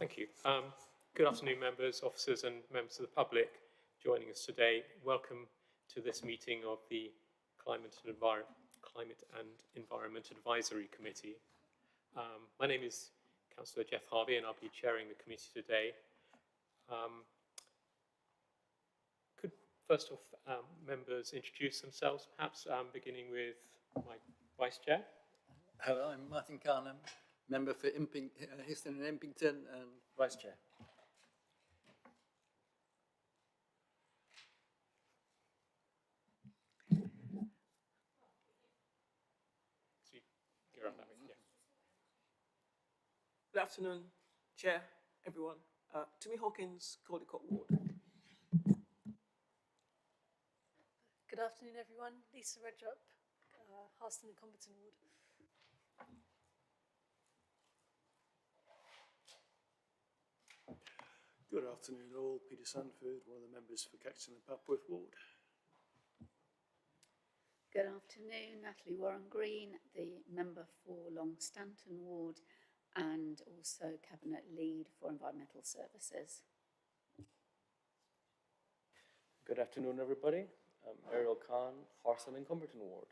Thank you. Good afternoon, members, officers and members of the public joining us today. Welcome to this meeting of the Climate and Environment Advisory Committee. My name is Councillor Jeff Harvey and I'll be chairing the committee today. Could first off members introduce themselves, perhaps beginning with my Vice Chair. Hello, I'm Martin Carnham, member for Histon and Impington and Vice Chair. Good afternoon, Chair, everyone. Timmy Hawkins, Caldecott Ward. Good afternoon, everyone. Lisa Redrup, Harston and Comberton Ward. Good afternoon all, Peter Sanford, one of the members for Caxton and Papworth Ward. Good afternoon, Natalie Warren-Green, the member for Long Stanton Ward and also Cabinet Lead for Environmental Services. Good afternoon, everybody. I'm Ariel Khan, Harston and Comberton Ward.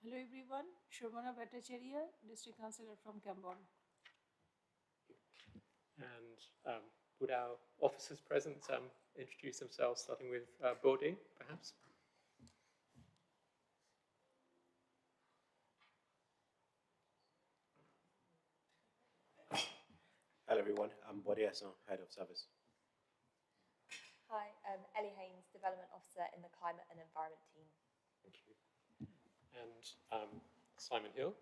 Hello everyone, Shurmana Bhattacharya, District Councillor from Camborne. And would our officers present introduce themselves, starting with Bodhi, perhaps? Hello everyone, I'm Bodhi Hassan, Head of Service. Hi, I'm Ellie Haynes, Development Officer in the Climate and Environment team. Thank you. And Simon Hill.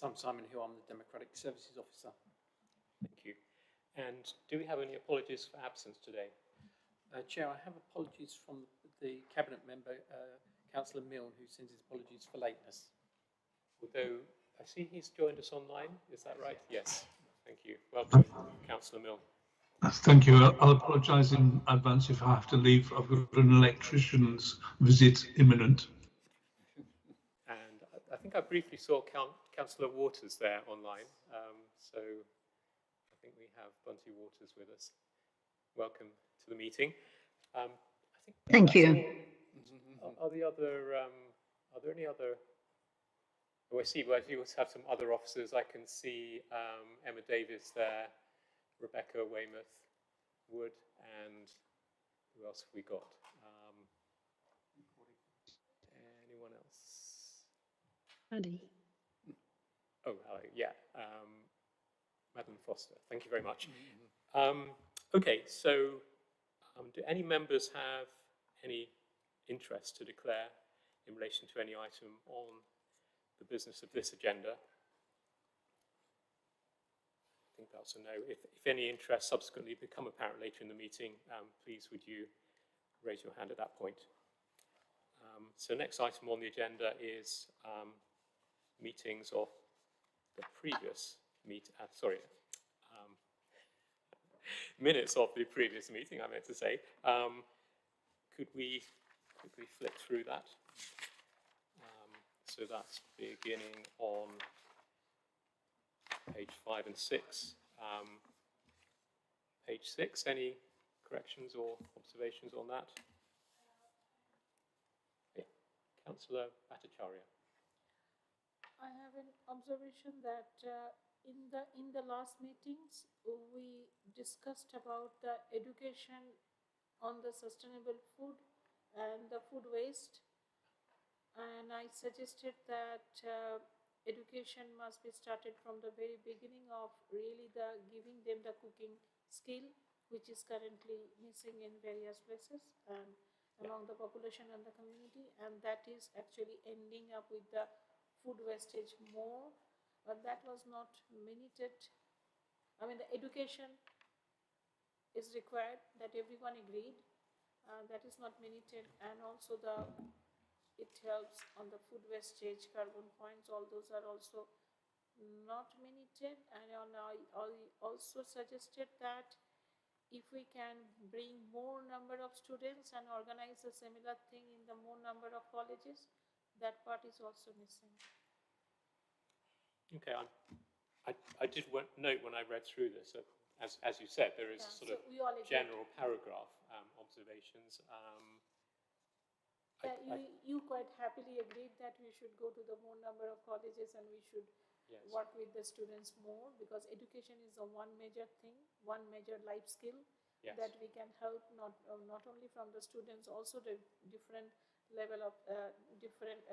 I'm Simon Hill, I'm the Democratic Services Officer. Thank you. And do we have any apologies for absence today? Chair, I have apologies from the Cabinet member, Councillor Milne, who sends his apologies for lateness. Although I see he's joined us online, is that right? Yes. Thank you. Welcome, Councillor Milne. Thank you. I'll apologise in advance if I have to leave. I've got an electrician's visit imminent. And I think I briefly saw Councillor Waters there online. So I think we have Bunty Waters with us. Welcome to the meeting. I think Thank you. Are there any other? Oh, I see. Well, you also have some other officers. I can see Emma Davis there, Rebecca Weymouth Wood, and who else have we got? Anyone else? Paddy. Oh, hello. Yeah. Madeline Foster. Thank you very much. Okay, so do any members have any interest to declare in relation to any item on the business of this agenda? I think that's a no. If any interest subsequently become apparent later in the meeting, please would you raise your hand at that point. So next item on the agenda is meetings of the previous minutes of the previous meeting, I meant to say. Could we flick through that? So that's beginning on page 5 and 6. Page 6, any corrections or observations on that? Yeah. Councillor Bhattacharya. I have an observation that in the last meetings we discussed about the education on the sustainable food and the food waste, and I suggested that education must be started from the very beginning of really giving them the cooking skill, which is currently missing in various places and among the population and the community, and that is actually ending up with the food wastage more, but that was not minuted. I mean, the education is required, that everyone agreed, that is not minuted, and also it helps on the food wastage, carbon points, all those are also not minuted. And I also suggested that if we can bring more number of students and organize a similar thing in the more number of colleges, that part is also missing. Okay, I did note when I read through this, that as you said, there is a sort so of we all agree. general paragraph observations. You quite happily agreed that we should go to the more number of colleges and we should Yes. work with the students more, because education is a one major thing, one major life skill Yes. that we can help not only from the students, also the different level of different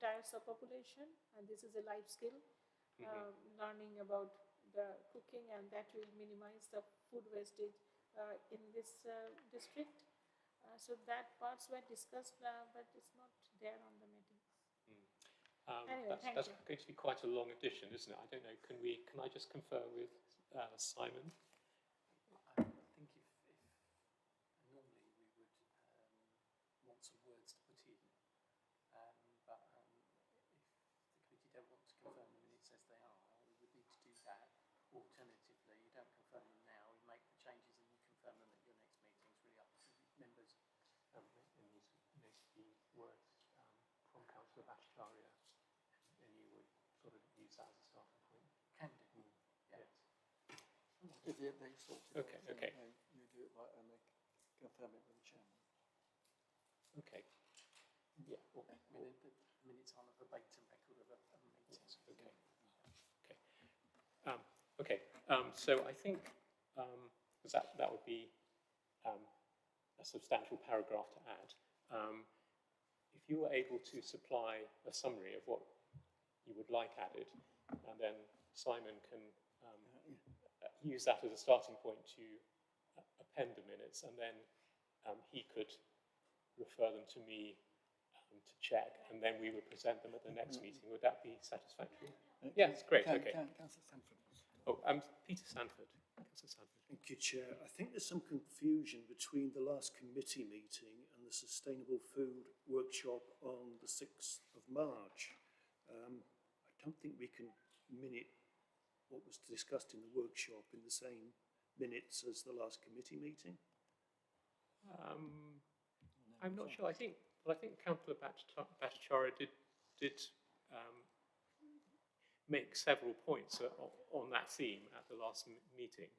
types of population, and this is a life skill. Learning about the cooking, and that will minimize the food wastage in this district. So that parts were discussed, but it's not there on the meetings. Anyway, that's going to be quite a long edition, isn't it? I don't know. Can I just confer with Simon? I think if normally we would want some words to put in, but if the committee don't want to confirm the minutes as they are, we would need to do that. Alternatively, you don't confirm them now, you make the changes and you confirm them at your next meeting. It's really up to members. It needs to be words from Councillor Bhattacharya, and you would sort of use that as a starting point. Can do. Yeah. Yes. If they sort it Okay, out, okay. then you do it right and they confirm it with the chairman. Okay. Yeah. I mean, the minutes aren't a verbatim record of a meeting. Yes, okay. Okay. So I think that would be a substantial paragraph to add. If you were able to supply a summary of what you would like added, and then Simon can use that as a starting point to append the minutes, and then he could refer them to me to check, and then we would present them at the next meeting. Would that be satisfactory? Yes, great. Okay. Councillor Sanford. Oh, Peter Sanford. Councillor Sanford. Thank you, Chair. I think there's some confusion between the last committee meeting and the Sustainable Food Workshop on the 6th of March. I don't think we can minute what was discussed in the workshop in the same minutes as the last committee meeting. I'm not sure. I think Councillor Bhattacharya did make several points on that theme at the last meeting.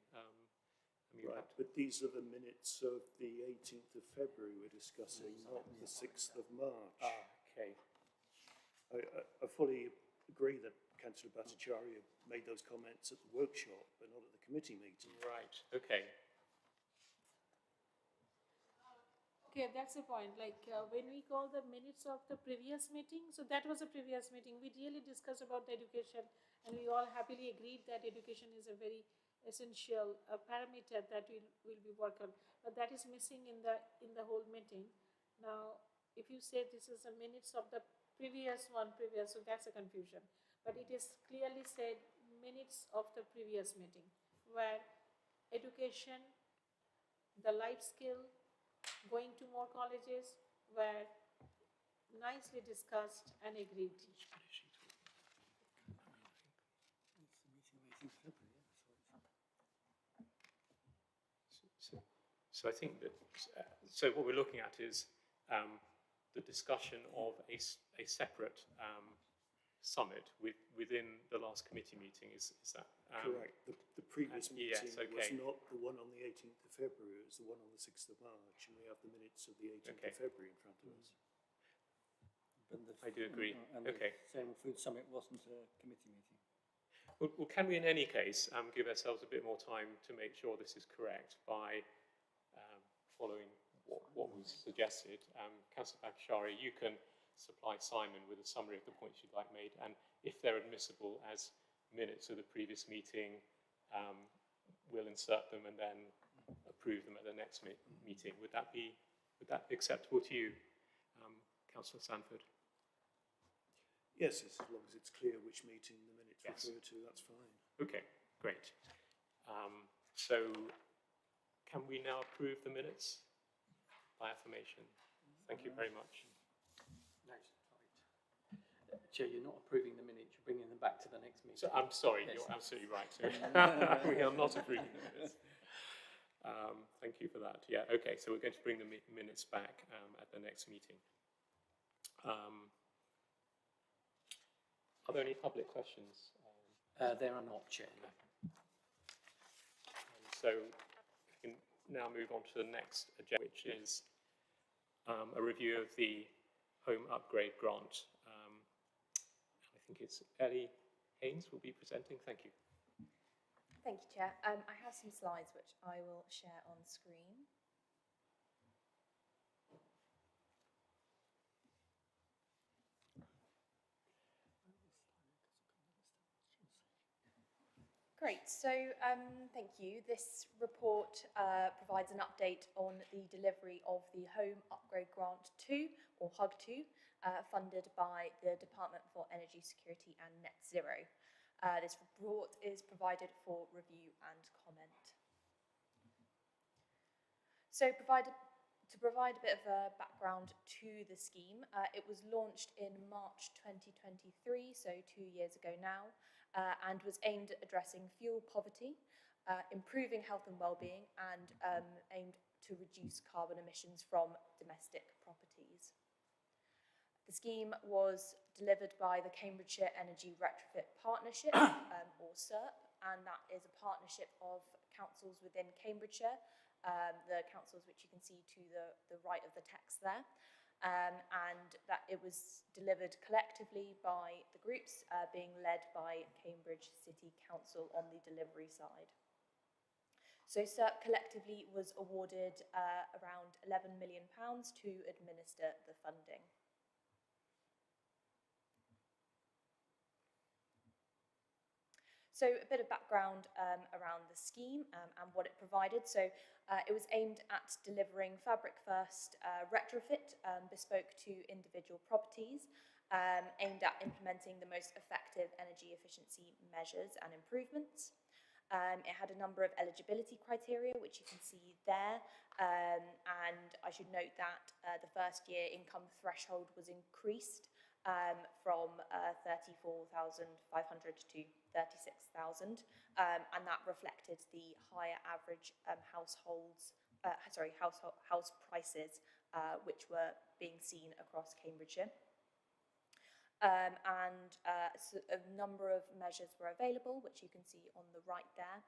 Right, but these are the minutes of the 18th of February we're discussing, not the 6th of March. Okay. I fully agree that Councillor Bhattacharya made those comments at the workshop, but not at the committee meeting. Right, okay. Okay, that's the point. Like when we call the minutes of the previous meeting, so that was a previous meeting. We really discussed about the education, and we all happily agreed that education is a very essential parameter that will be worked on. But that is missing in the whole meeting. Now, if you say this is the minutes of the previous, so that's a confusion. But it is clearly said minutes of the previous meeting, where education, the life skill, going to more colleges were nicely discussed and agreed. So I think that, so what we're looking at is the discussion of a separate summit within the last committee meeting. Is that correct? The previous meeting yes, okay. was not the one on the 18th of February, it was the one on the 6th of March, and we have the minutes of the 18th of February in front of us. I do agree. And okay. The Sustainable Food Summit wasn't a committee meeting. Well, can we in any case give ourselves a bit more time to make sure this is correct by following what was suggested? Councillor Bhattacharya, you can supply Simon with a summary of the points you'd like made, and if they're admissible as minutes of the previous meeting, we'll insert them and then approve them at the next meeting. Would that be acceptable to you, Councillor Sanford? Yes, as long as it's clear which meeting the minutes refer to, that's fine. Okay, great. So can we now approve the minutes by affirmation? Thank you very much. No, sorry. Chair, you're not approving the minutes, you're bringing them back to the next meeting. So I'm sorry, you're absolutely right. We are not approving the minutes. Thank you for that. Yeah, okay, so we're going to bring the minutes back at the next meeting. Are there any public questions? There are not, Chair. No. So we can now move on to the next agenda, which is a review of the home upgrade grant. I think it's Ellie Haynes will be presenting. Thank you. Thank you, Chair. I have some slides which I will share on screen. Great, so thank you. This report provides an update on the delivery of the Home Upgrade Grant 2, or HUG 2, funded by the Department for Energy Security and Net Zero. This report is provided for review and comment. So to provide a bit of a background to the scheme, it was launched in March 2023, so 2 years ago now, and was aimed at addressing fuel poverty, improving health and well-being, and aimed to reduce carbon emissions from domestic properties. The scheme was delivered by the Cambridgeshire Energy Retrofit Partnership, or CERP, and that is a partnership of councils within Cambridgeshire, the councils which you can see to the right of the text there, and that it was delivered collectively by the groups being led by Cambridge City Council on the delivery side. So CERP collectively was awarded around £11 million to administer the funding. So a bit of background around the scheme and what it provided. So it was aimed at delivering fabric-first retrofit bespoke to individual properties, aimed at implementing the most effective energy efficiency measures and improvements. It had a number of eligibility criteria, which you can see there, and I should note that the first year income threshold was increased from 34,500 to 36,000, and that reflected the higher average house prices which were being seen across Cambridgeshire. So a number of measures were available, which you can see on the right there.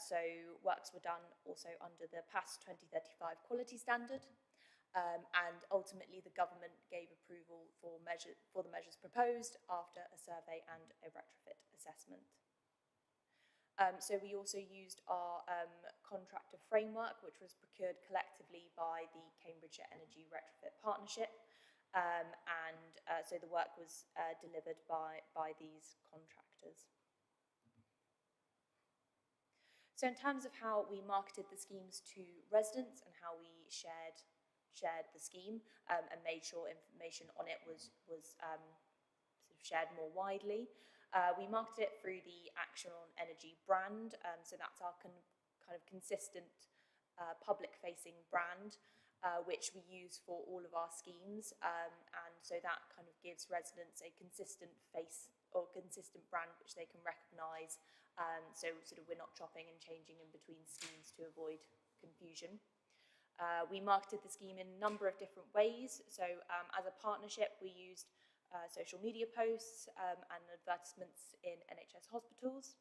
So works were done also under the PAS 2035 quality standard. And ultimately the government gave approval for the measures proposed after a survey and a retrofit assessment. So we also used our contractor framework, which was procured collectively by the Cambridgeshire Energy Retrofit Partnership, so the work was delivered by these contractors. So in terms of how we marketed the schemes to residents and how we shared the scheme and made sure information on it was sort of shared more widely. We marketed it through the Action on Energy brand, so that's our kind of consistent public-facing brand, which we use for all of our schemes, and so that kind of gives residents a consistent face or consistent brand which they can recognise, so sort of we're not chopping and changing in between schemes to avoid confusion. We marketed the scheme in a number of different ways. So as a partnership, we used social media posts and advertisements in NHS hospitals.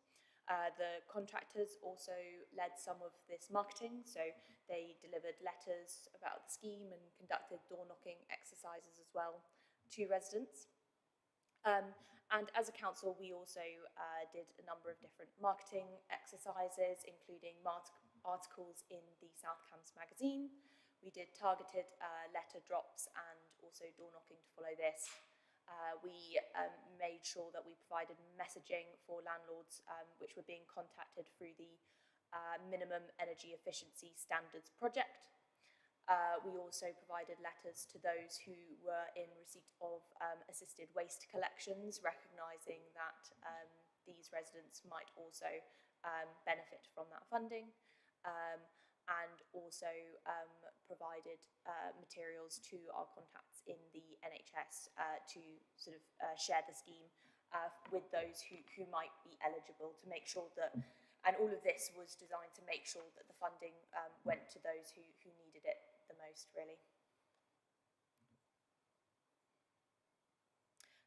The contractors also led some of this marketing. So they delivered letters about the scheme and conducted door-knocking exercises as well to residents. And as a council, we also did a number of different marketing exercises, including articles in the South Cambs magazine. We did targeted letter drops and also door knocking to follow this. We made sure that we provided messaging for landlords which were being contacted through the Minimum Energy Efficiency Standards project. We also provided letters to those who were in receipt of assisted waste collections, recognising that these residents might also benefit from that funding. And also provided materials to our contacts in the NHS to sort of share the scheme with those who might be eligible, to make sure that And all of this was designed to make sure that the funding went to those who needed it the most, really.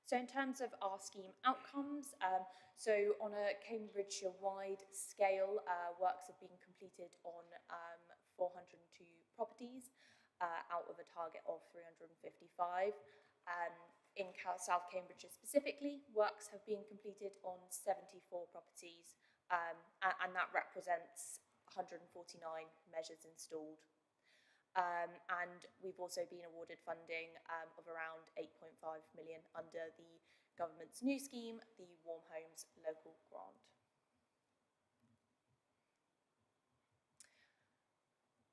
So in terms of our scheme outcomes, so on a Cambridgeshire-wide scale, works have been completed on 402 properties out of a target of 355. In South Cambridgeshire specifically, works have been completed on 74 properties, and that represents 149 measures installed. And we've also been awarded funding of around 8.5 million under the government's new scheme, the Warm Homes Local Grant.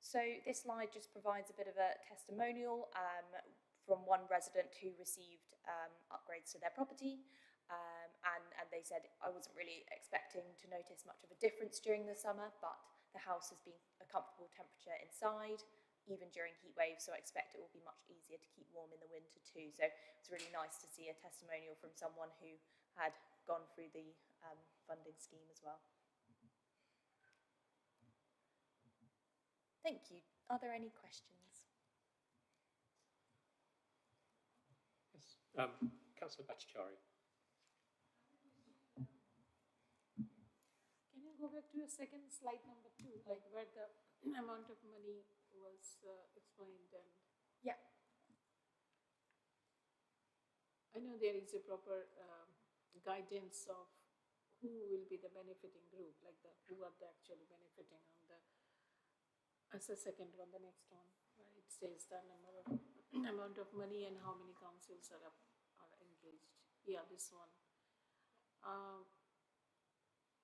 So this slide just provides a bit of a testimonial from one resident who received upgrades to their property. And they said, I wasn't really expecting to notice much of a difference during the summer, but the house has been a comfortable temperature inside, even during heat waves, so I expect it will be much easier to keep warm in the winter too. So it's really nice to see a testimonial from someone who had gone through the funding scheme as well. Thank you. Are there any questions? Yes, Councillor Bhattacharya. Can you go back to your second slide number 2, like where the amount of money was explained? And yeah, I know there is a proper guidance of who will be the benefiting group, like who are they actually benefiting on the, as a second one, the next one, where it says the number of amount of money and how many councils are engaged. Yeah, this one.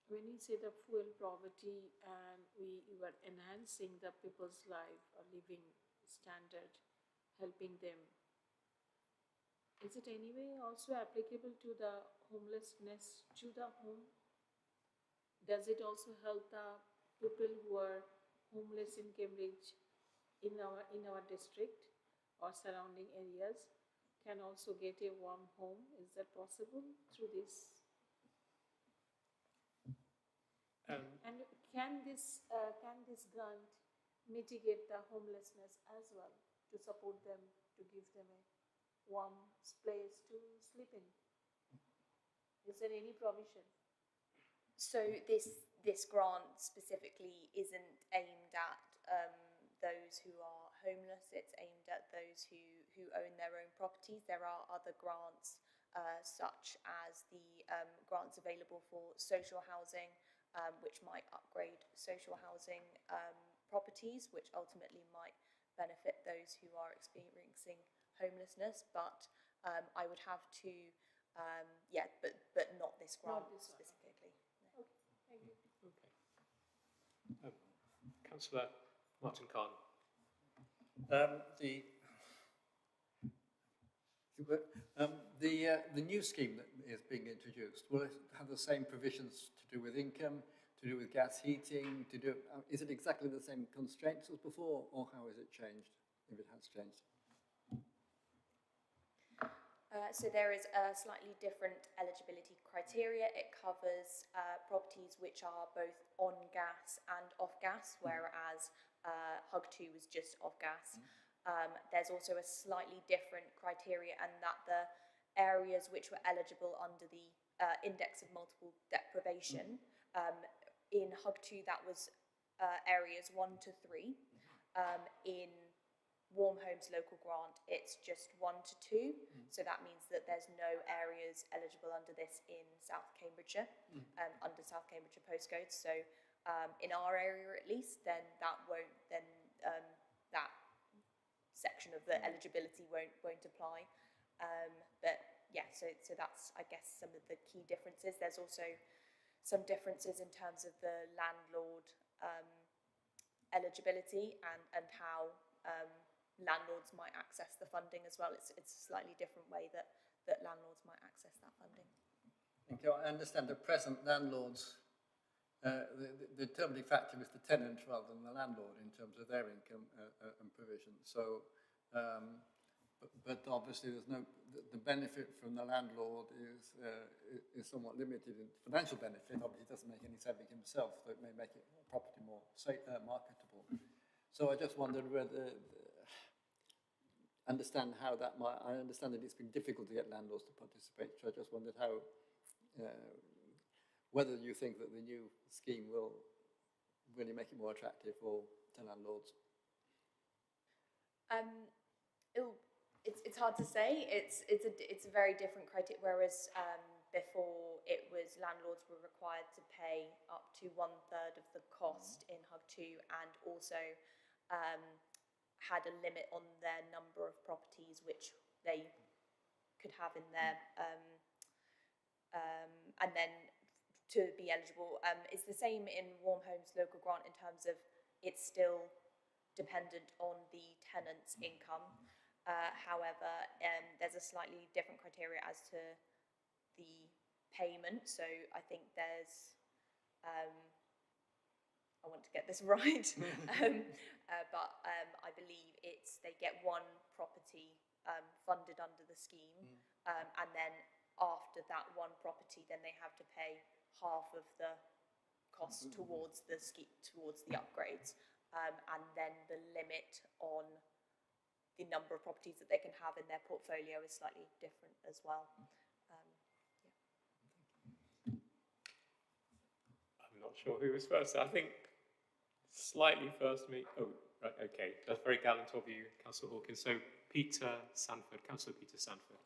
When you say the fuel poverty and we were enhancing the people's life or living standard, helping them, is it anyway also applicable to the homelessness to the home? Does it also help the people who are homeless in Cambridge, in our district or surrounding areas, can also get a warm home? Is that possible through this? And can this grant mitigate the homelessness as well, to support them, to give them a warm place to sleep in? Is there any provision? So this grant specifically isn't aimed at those who are homeless. It's aimed at those who own their own properties. There are other grants such as the grants available for social housing, which might upgrade social housing properties, which ultimately might benefit those who are experiencing homelessness. But I would have to, but not this grant specifically. No. Okay, thank you. Okay. Councillor Martin Khan. The new scheme that is being introduced, will it have the same provisions to do with income, to do with gas heating, is it exactly the same constraints as before, or how is it changed, if it has changed? So there is a slightly different eligibility criteria. It covers properties which are both on gas and off gas, whereas Hug 2 was just off gas. There's also a slightly different criteria, and that the areas which were eligible under the index of multiple deprivation, in Hug 2 that was areas 1 to 3. In Warm Homes Local Grant, it's just 1 to 2. So that means that there's no areas eligible under this in South Cambridgeshire, under South Cambridgeshire postcodes. So in our area at least, then that won't, that section of the eligibility won't apply. But yeah, so that's, I guess, some of the key differences. There's also some differences in terms of the landlord eligibility and how landlords might access the funding as well. It's a slightly different way that landlords might access that funding. Thank you. I understand the present landlords, the determining factor is the tenant rather than the landlord in terms of their income and provision. So but obviously there's no, the benefit from the landlord is somewhat limited in financial benefit. Obviously, he doesn't make any saving himself, so it may make it property more marketable. So I just wondered whether, understand how that might, I understand that it's been difficult to get landlords to participate, so I just wondered how, whether you think that the new scheme will really make it more attractive for to landlords. It's hard to say. It's a very different criteria. Whereas before it was landlords were required to pay up to 1/3 of the cost in Hug 2, and also had a limit on their number of properties which they could have in their and then to be eligible. It's the same in Warm Homes Local Grant in terms of it's still dependent on the tenant's income. However, there's a slightly different criteria as to the payment. So I think there's, I want to get this right, but I believe they get one property funded under the scheme, and then after that one property, then they have to pay half of the cost towards the scheme, towards the upgrades, and then the limit on the number of properties that they can have in their portfolio is slightly different as well. I'm not sure who was first. I think slightly first me. Oh, right, okay. That's very gallant of you, Councillor Hawkins. So Peter Sanford, Councillor Peter Sanford.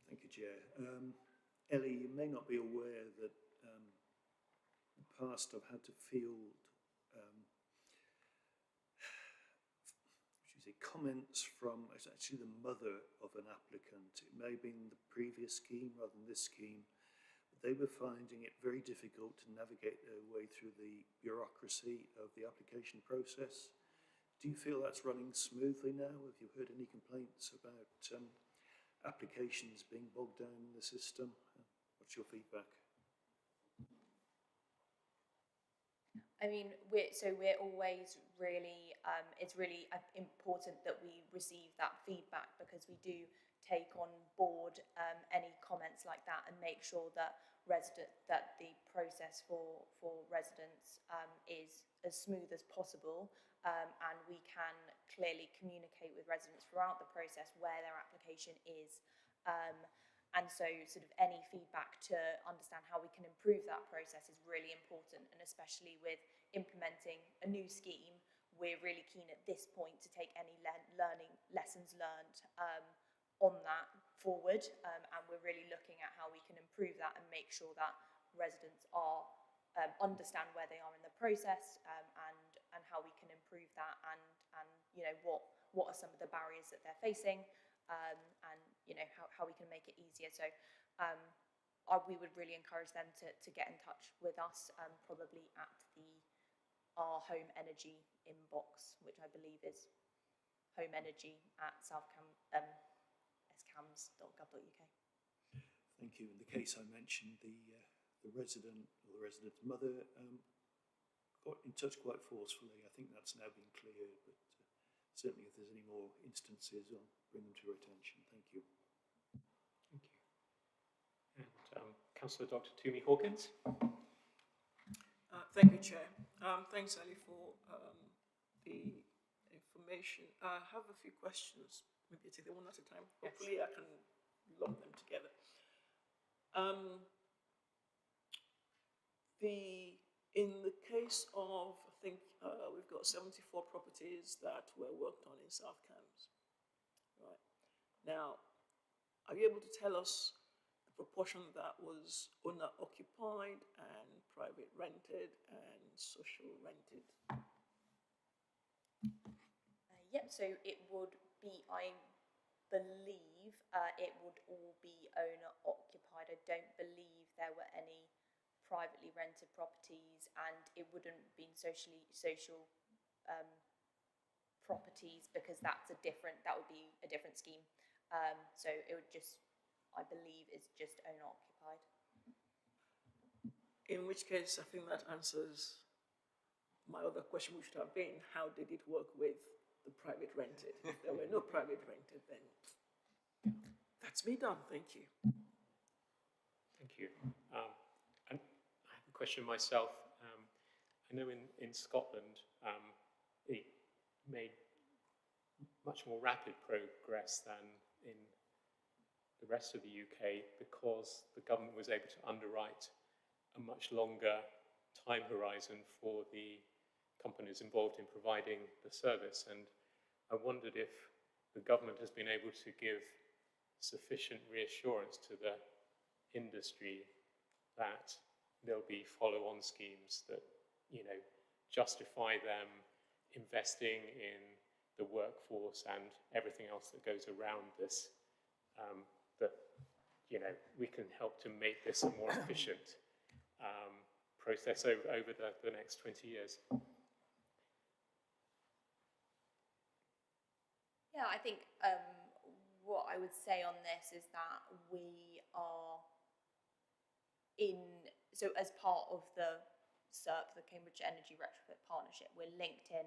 Thank you, Chair. Ellie, you may not be aware that in the past I've had to field comments from, it's actually the mother of an applicant. It may have been the previous scheme rather than this scheme, but they were finding it very difficult to navigate their way through the bureaucracy of the application process. Do you feel that's running smoothly now? Have you heard any complaints about applications being bogged down in the system? What's your feedback? I mean, we're always really, it's really important that we receive that feedback, because we do take on board any comments like that and make sure that the process for residents is as smooth as possible, and we can clearly communicate with residents throughout the process where their application is. And so sort of any feedback to understand how we can improve that process is really important, and especially with implementing a new scheme, we're really keen at this point to take any lessons learned on that forward, and we're really looking at how we can improve that and make sure that residents are understand where they are in the process, and how we can improve that, and you know what are some of the barriers that they're facing, and you know how we can make it easier. So we would really encourage them to get in touch with us, probably at our home energy inbox, which I believe is homeenergy@southcams.gov.uk. Thank you. In the case I mentioned, the resident or the resident's mother got in touch quite forcefully. I think that's now been cleared, but certainly if there's any more instances, I'll bring them to your attention. Thank you. Thank you. And Councillor Dr. Toomey Hawkins. Thank you, Chair. Thanks, Ali, for the information. I have a few questions. Maybe I'll take them one at a time. Yes. Hopefully I can lump them together. In the case of, I think we've got 74 properties that were worked on in South Cams. Right. Now, are you able to tell us the proportion that was owner-occupied and private rented and social rented? Yep, so it would be, I believe, it would all be owner-occupied. I don't believe there were any privately rented properties, and it wouldn't have been social properties, because that would be a different scheme. So it would just, I believe, it's just owner-occupied. In which case, I think that answers my other question, which would have been, how did it work with the private rented. If there were no private rented, then that's me done. Thank you. Thank you. And I have a question myself. I know in Scotland, it made much more rapid progress than in the rest of the UK because the government was able to underwrite a much longer time horizon for the companies involved in providing the service. And I wondered if the government has been able to give sufficient reassurance to the industry that there'll be follow-on schemes that, you know, justify them investing in the workforce and everything else that goes around this, that, you know, we can help to make this a more efficient process over the next 20 years. Yeah, I think what I would say on this is that we are so as part of the CERP, the Cambridge Energy Retrofit Partnership, we're linked in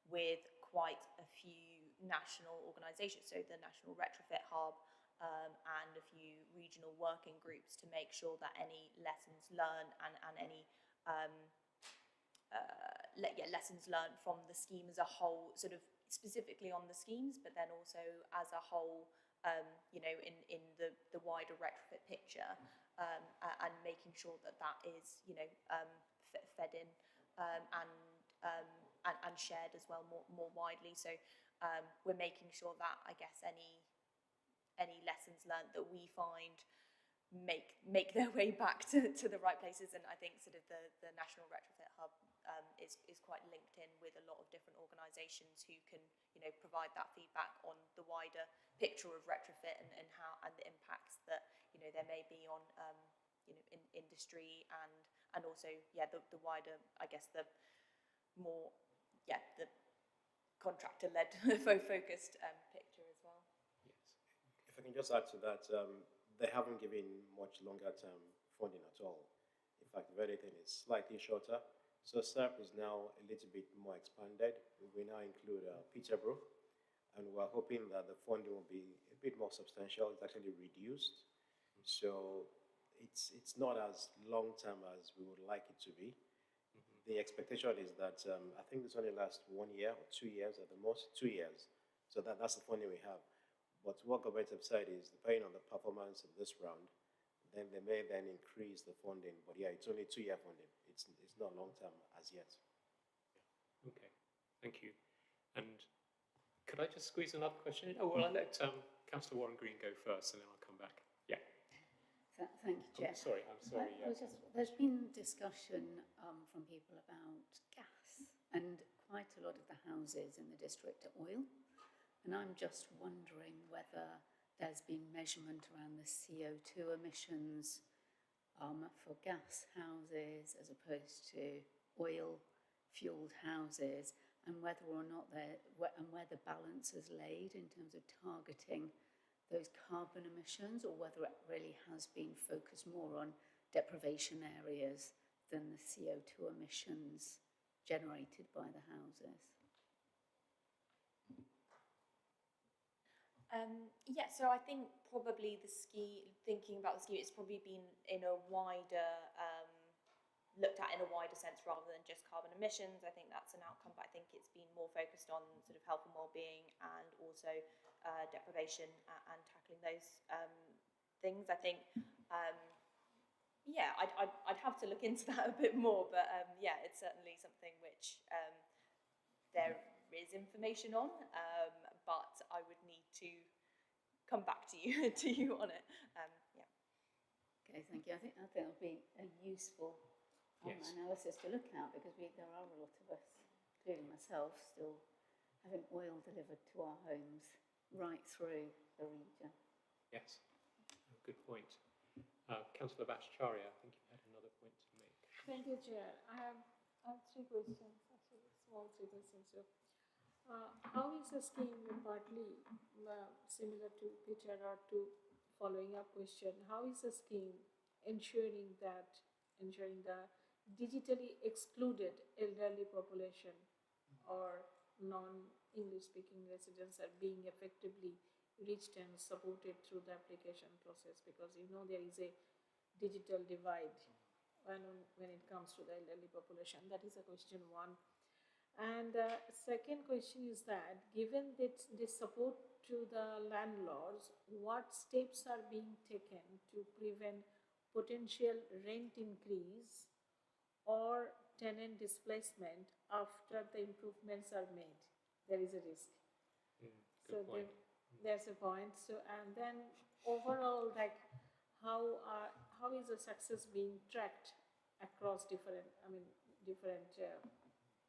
with quite a few national organisations, so the National Retrofit Hub and a few regional working groups to make sure that any lessons learned and any lessons learned from the scheme as a whole, sort of specifically on the schemes, but then also as a whole, you know, in the wider retrofit picture, and making sure that that is, you know, fed in and shared as well more widely. So we're making sure that, I guess, any lessons learned that we find make their way back to the right places. And I think sort of the National Retrofit Hub is quite linked in with a lot of different organisations who can, you know, provide that feedback on the wider picture of retrofit and how and the impacts that, you know, there may be on you know, in industry and also the wider, I guess, the more the contractor-led focused picture as well. Yes. If I can just add to that, they haven't given much longer-term funding at all. In fact, if anything, it's slightly shorter. So CERP is now a little bit more expanded. We now include Peterborough, and we're hoping that the funding will be a bit more substantial. It's actually reduced. So it's not as long-term as we would like it to be. The expectation is that I think this only lasts 1 year or 2 years at the most, 2 years. So that's the funding we have. But what government have said is, depending on the performance of this round, then they may then increase the funding. But yeah, it's only 2-year funding. It's not long-term as yet. Okay, thank you. And could I just squeeze another question in? Oh, well, I'll let Councillor Warren Green go first, and then I'll come back. Yeah. Thank you, Chair. Sorry. There's been discussion from people about gas, and quite a lot of the houses in the district are oil. And I'm just wondering whether there's been measurement around the CO2 emissions for gas houses as opposed to oil-fueled houses, and whether or not where the balance is laid in terms of targeting those carbon emissions, or whether it really has been focused more on deprivation areas than the CO2 emissions generated by the houses. So I think probably thinking about the scheme, it's probably been in a wider, looked at in a wider sense rather than just carbon emissions. I think that's an outcome, but I think it's been more focused on sort of health and well-being and also deprivation and tackling those things. I think, I'd have to look into that a bit more, but it's certainly something which there is information on, but I would need to come back to you on it. Okay, thank you. I think that'll be a useful analysis to look at, because there are a lot of us, including myself, still having oil delivered to our homes right through the region. Yes, good point. Councillor Bhattacharya, I think you had another point to make. Thank you, Chair. I have 3 questions, actually, small 3 questions. So, how is the scheme partly similar to Peter, or to following up question? How is the scheme ensuring the digitally excluded elderly population or non-English speaking residents are being effectively reached and supported through the application process, because you know there is a digital divide when it comes to the elderly population. That is a question one. And second question is that given that this support to the landlords, what steps are being taken to prevent potential rent increase or tenant displacement after the improvements are made? There is a risk. Good point. There's a point. So, and then overall, like how is the success being tracked across different, different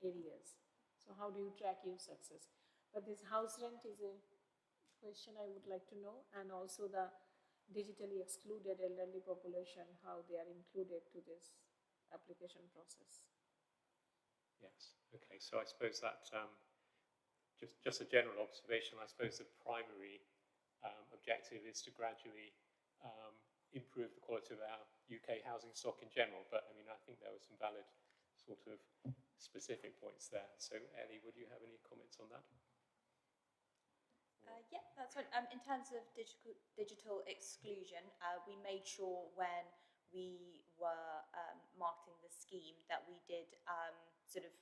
areas? So how do you track your success? But this house rent is a question I would like to know, and also the digitally excluded elderly population, how they are included to this application process. Yes. Okay. So I suppose that just a general observation. I suppose the primary objective is to gradually improve the quality of our UK housing stock in general. But I mean, I think there were some valid sort of specific points there. So Ellie, would you have any comments on that? Yeah, that's right. In terms of digital exclusion, we made sure when we were marketing the scheme that we did sort of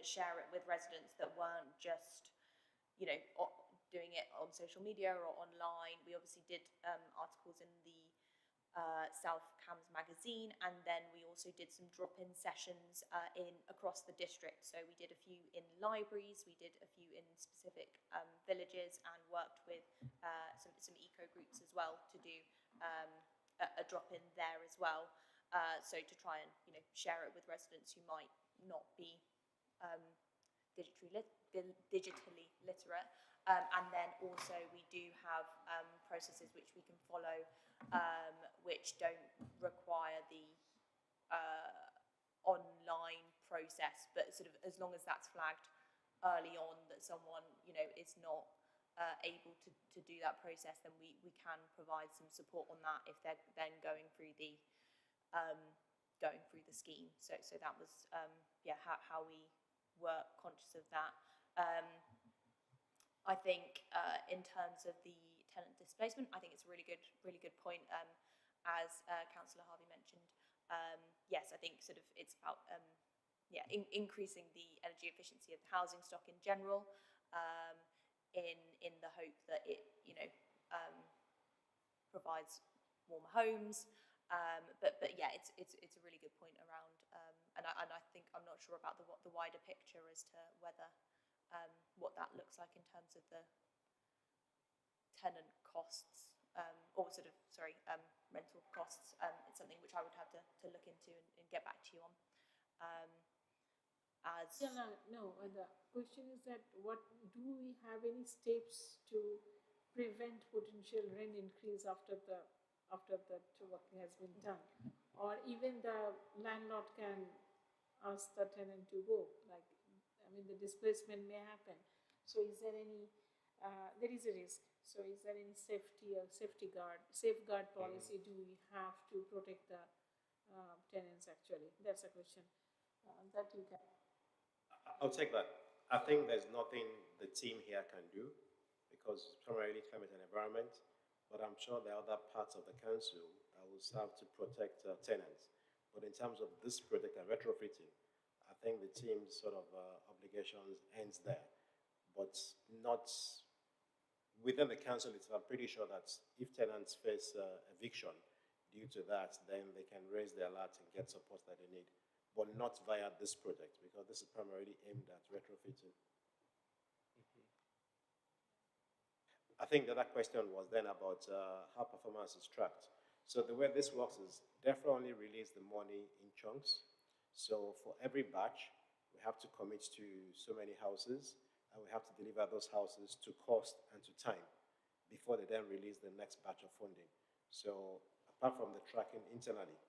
share it with residents that weren't just, you know, doing it on social media or online. We obviously did articles in the South Cams magazine, and then we also did some drop-in sessions across the district. So we did a few in libraries, we did a few in specific villages, and worked with some eco groups as well to do a drop-in there as well. So to try and share it with residents who might not be digitally literate. And then also we do have processes which we can follow which don't require the online process, but sort of as long as that's flagged early on that someone is not able to do that process, then we can provide some support on that if they're then going through the scheme. So that was how we were conscious of that. I think in terms of the tenant displacement, I think it's a really good point. As Councillor Harvey mentioned, yes, I think sort of it's about increasing the energy efficiency of the housing stock in general, in the hope that it provides warmer homes. But yeah, it's a really good point around, and I think I'm not sure about the wider picture as to whether what that looks like in terms of the tenant costs, rental costs. It's something which I would have to look into and get back to you on. The question is that do we have any steps to prevent potential rent increase after the work has been done, or even the landlord can ask the tenant to go? Like, I mean, the displacement may happen. So is there any? There is a risk. So is there any safeguard policy do we have to protect the tenants actually? That's a question that you can. I'll take that. I think there's nothing the team here can do because it's primarily climate and environment, but I'm sure there are other parts of the council that will serve to protect tenants. But in terms of this project and retrofitting, I think the team's sort of obligations ends there, but not within the council itself. I'm pretty sure that if tenants face eviction due to that, then they can raise their alert and get support that they need, but not via this project, because this is primarily aimed at retrofitting. I think the other question was then about how performance is tracked. So the way this works is DEFRA only release the money in chunks. So for every batch, we have to commit to so many houses, and we have to deliver those houses to cost and to time before they then release the next batch of funding. So apart from the tracking internally,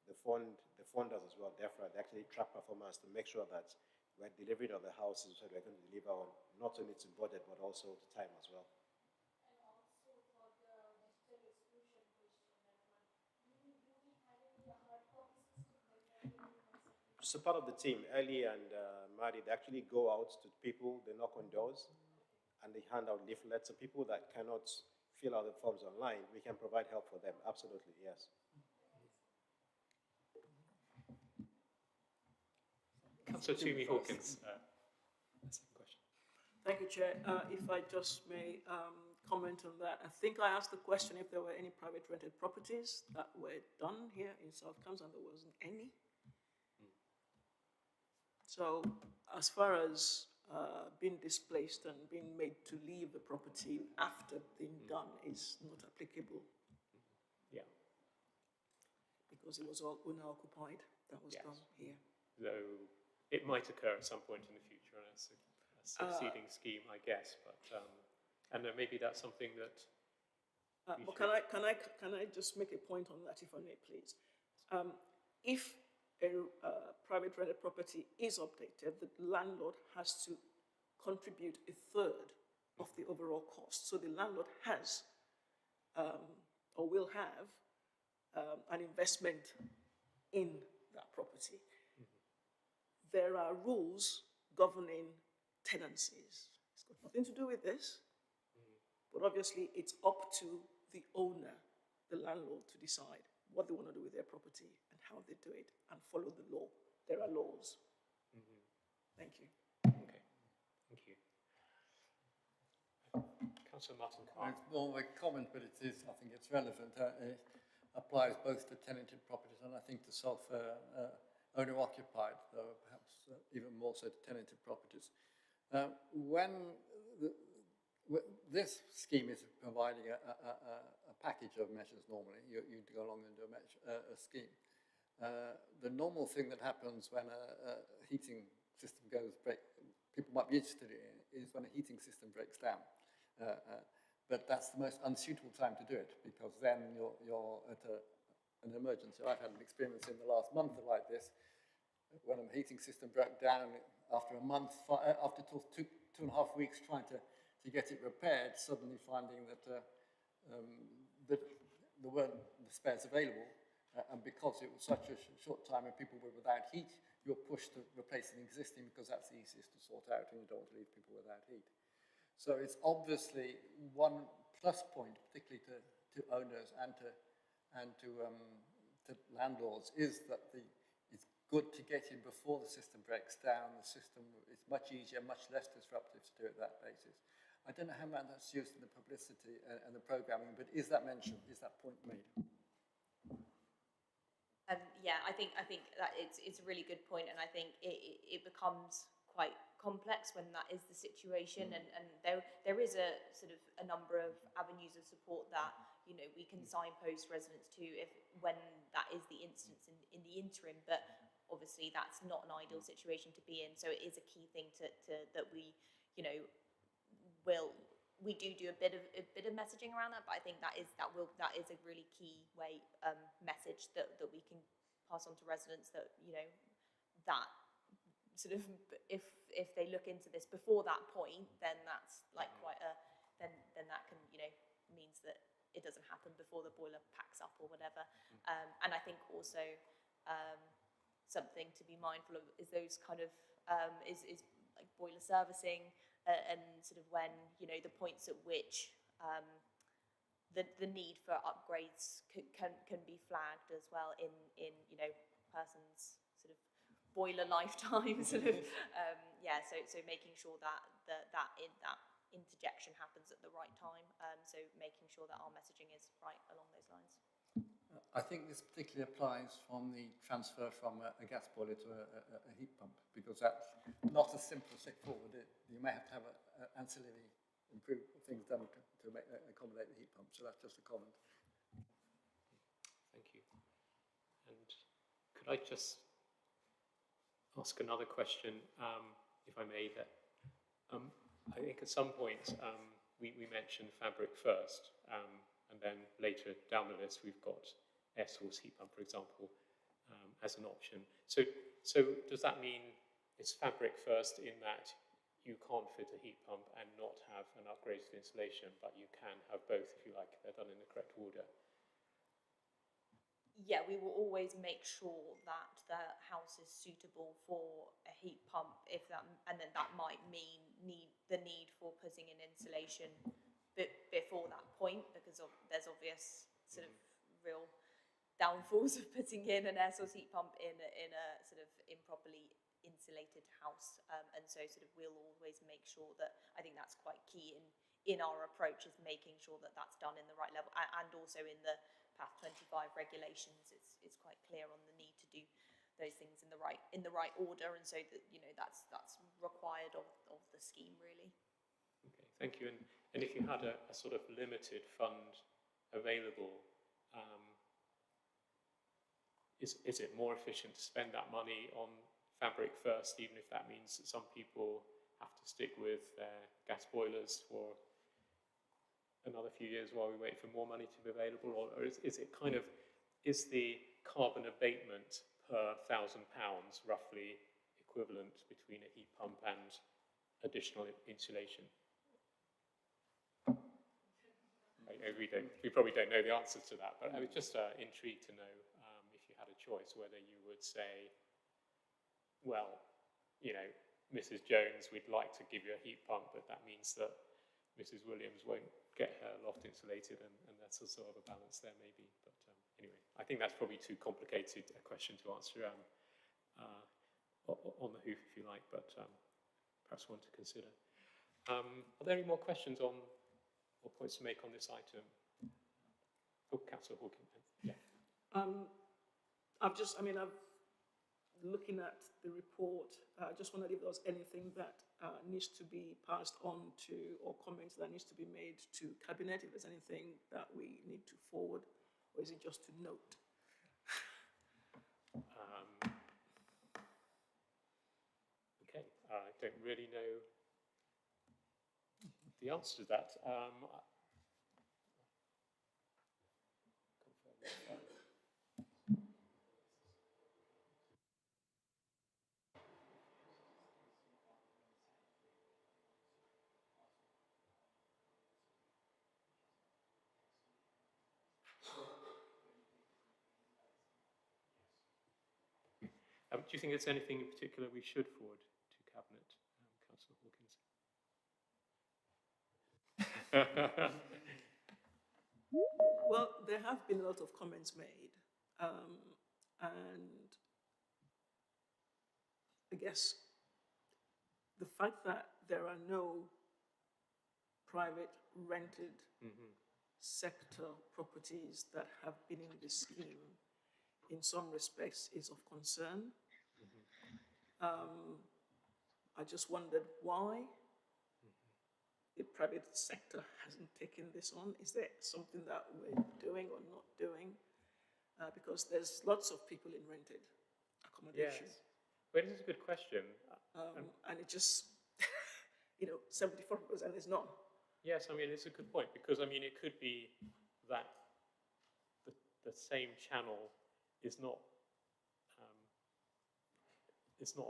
the funders as well, DEFRA, they actually track performance to make sure that we're delivering on the houses that we're going to deliver on, not only to budget, but also to time as well. And also for the digital exclusion question, do we have any hard copy system that we are So part of the team, Ellie and Maddie, they actually go out to people, they knock on doors, and they hand out leaflets. So people that cannot fill out the forms online, we can provide help for them. Absolutely, yes. Councillor Toomey Hawkins, second question. Thank you, Chair. If I just may comment on that. I think I asked the question if there were any private rented properties that were done here in South Cambs, and there wasn't any. So as far as being displaced and being made to leave the property after being done is not applicable. Yeah. Because it was all owner-occupied, that was done here. Though it might occur at some point in the future on a succeeding scheme, I guess, but and maybe that's something that. But can I just make a point on that, if I may, please? If a private rented property is updated, the landlord has to contribute a third of the overall cost. So the landlord has or will have an investment in that property. There are rules governing tenancies. It's got nothing to do with this, but obviously it's up to the owner, the landlord, to decide what they want to do with their property and how they do it and follow the law. There are laws. Thank you. Okay, thank you. Councillor Martin Carr. It's more of a comment, but it is, I think it's relevant. It applies both to tenanted properties and I think to owner-occupied, though perhaps even more so to tenanted properties. This scheme is providing a package of measures normally. You go along and do a scheme. The normal thing that happens when a heating system people might be interested in, is when a heating system breaks down. But that's the most unsuitable time to do it, because then you're at an emergency. I've had an experience in the last month like this, when a heating system broke down after a month, after two and a half weeks trying to get it repaired, suddenly finding that there weren't the spares available, and because it was such a short time and people were without heat, you're pushed to replace an existing because that's the easiest to sort out and you don't want to leave people without heat. So it's obviously one plus point, particularly to owners and to landlords, is that it's good to get in before the system breaks down. The system is much easier, much less disruptive to do it that basis. I don't know how much that's used in the publicity and the programming, but is that mentioned? Is that point made? Yeah, I think that it's a really good point, and I think it becomes quite complex when that is the situation, and there is a sort of a number of avenues of support that we can signpost residents to when that is the instance in the interim, but obviously that's not an ideal situation to be in. So it is a key thing that we we do a bit of messaging around that, but I think that is a really key way message that we can pass on to residents, that that sort of if they look into this before that point, then that's like quite a then that can means that it doesn't happen before the boiler packs up or whatever. And I think also something to be mindful of is those kind of is like boiler servicing. And sort of when the points at which the need for upgrades can be flagged as well in person's sort of boiler lifetime sort of so making sure that interjection happens at the right time, so making sure that our messaging is right along those lines. I think this particularly applies from the transfer from a gas boiler to a heat pump, because that's not as simple as straightforward. You may have to have ancillary things done to accommodate the heat pump. So that's just a comment. Thank you. And could I just ask another question, if I may? That I think at some point we mentioned fabric first, and then later down the list we've got air source heat pump, for example, as an option. So does that mean it's fabric first in that you can't fit a heat pump and not have an upgraded installation, but you can have both if you like, they're done in the correct order? yeah, we will always make sure that the house is suitable for a heat pump, if that, and then that might mean the need for putting in insulation before that point, because there's obvious sort of real downfalls of putting in an air source heat pump in a sort of improperly insulated house, and so sort of we'll always make sure that, I think that's quite key in our approach, is making sure that that's done in the right level, and also in the PATH 25 regulations, it's quite clear on the need to do those things in the right order, and so that, you know, that's required of the scheme, really. Okay, thank you. And if you had a sort of limited fund available, is it more efficient to spend that money on fabric first, even if that means that some people have to stick with their gas boilers for another few years while we wait for more money to be available? Or is it kind of, is the carbon abatement per £1,000 roughly equivalent between a heat pump and additional insulation? We probably don't know the answer to that, but I was just intrigued to know if you had a choice, whether you would say, well, you know, Mrs. Jones, we'd like to give you a heat pump, but that means that Mrs. Williams won't get her loft insulated, and that's a sort of a balance there maybe. But anyway, I think that's probably too complicated a question to answer on the hoof, if you like, but perhaps one to consider. Are there any more questions on or points to make on this item? Oh, Councillor Hawkins. Yeah. I've looking at the report, I just wondered if there was anything that needs to be passed on to, or comments that needs to be made to Cabinet, if there's anything that we need to forward, or is it just to note? Okay, I don't really know the answer to that. Do you think there's anything in particular we should forward to Cabinet, Councillor Hawkins? Well, there have been a lot of comments made, and I guess the fact that there are no private rented sector properties that have been in the scheme, in some respects, is of concern. I just wondered why the private sector hasn't taken this on. Is there something that we're doing or not doing? Because there's lots of people in rented accommodation. Yes. Well, this is a good question. And it just, 74% is none. Yes, I mean, it's a good point, because, I mean, it could be that the same channel is not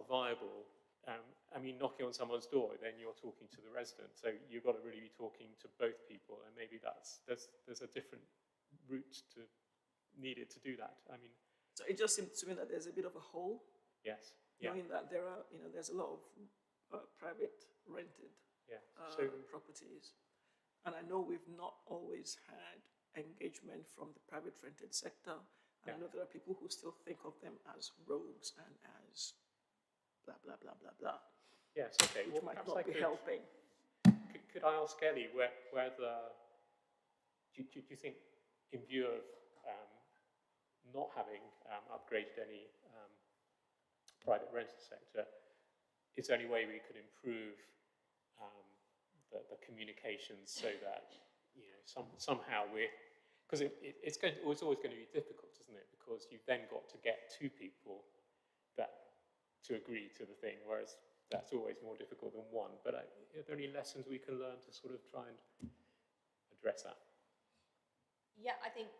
viable. I mean, knocking on someone's door, then you're talking to the resident. So you've got to really be talking to both people, and maybe there's a different route needed to do that. I mean, so it just seems to me that there's a bit of a hole. Yes. Yeah. Knowing that there are, there's a lot of private rented properties, and I know we've not always had engagement from the private rented sector. And I know there are people who still think of them as rogues and as blah, blah, blah, blah, blah. Yes, okay. Which might not be helping. Could I ask Ellie whether, do you think, in view of not having upgraded any private rental sector, is there any way we could improve the communications so that, somehow because it's always going to be difficult, isn't it? Because you've then got to get two people to agree to the thing, whereas that's always more difficult than one. But are there any lessons we can learn to sort of try and address that? Yeah, I think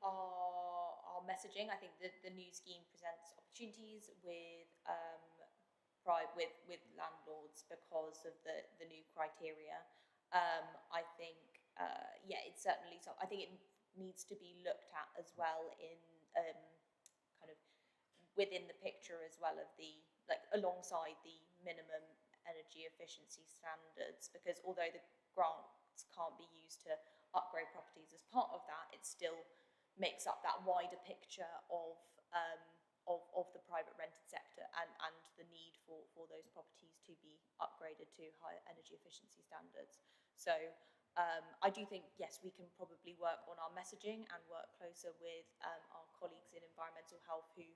our messaging, I think the new scheme presents opportunities with landlords because of the new criteria. I think it's certainly so. I think it needs to be looked at as well in kind of within the picture as well of the, like alongside the minimum energy efficiency standards, because although the grants can't be used to upgrade properties as part of that, it still makes up that wider picture of the private rented sector and the need for those properties to be upgraded to higher energy efficiency standards. So I do think, yes, we can probably work on our messaging and work closer with our colleagues in environmental health who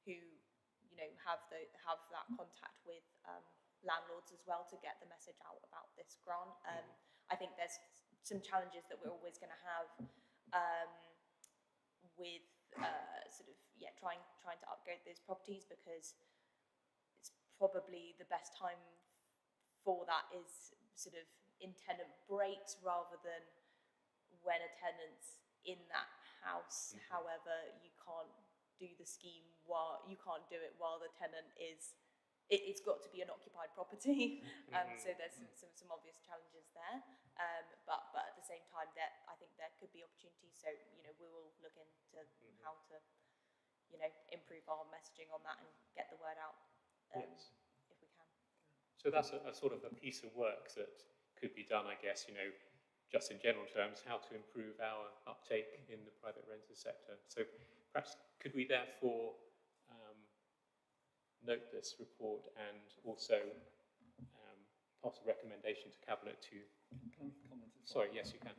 you know have that contact with landlords as well to get the message out about this grant. I think there's some challenges that we're always going to have with trying to upgrade those properties, because it's probably the best time for that is sort of in tenant breaks rather than when a tenant's in that house. However, you can't do the scheme you can't do it while the tenant is. It's got to be an occupied property, so there's some obvious challenges there. But at the same time, I think there could be opportunities. So we will look into how to improve our messaging on that and get the word out yes. if we can. So that's a sort of a piece of work that could be done, I guess. Just in general terms, how to improve our uptake in the private rented sector. So perhaps could we therefore note this report and also pass a recommendation to Cabinet to... Can I comment as well? Sorry, yes, you can.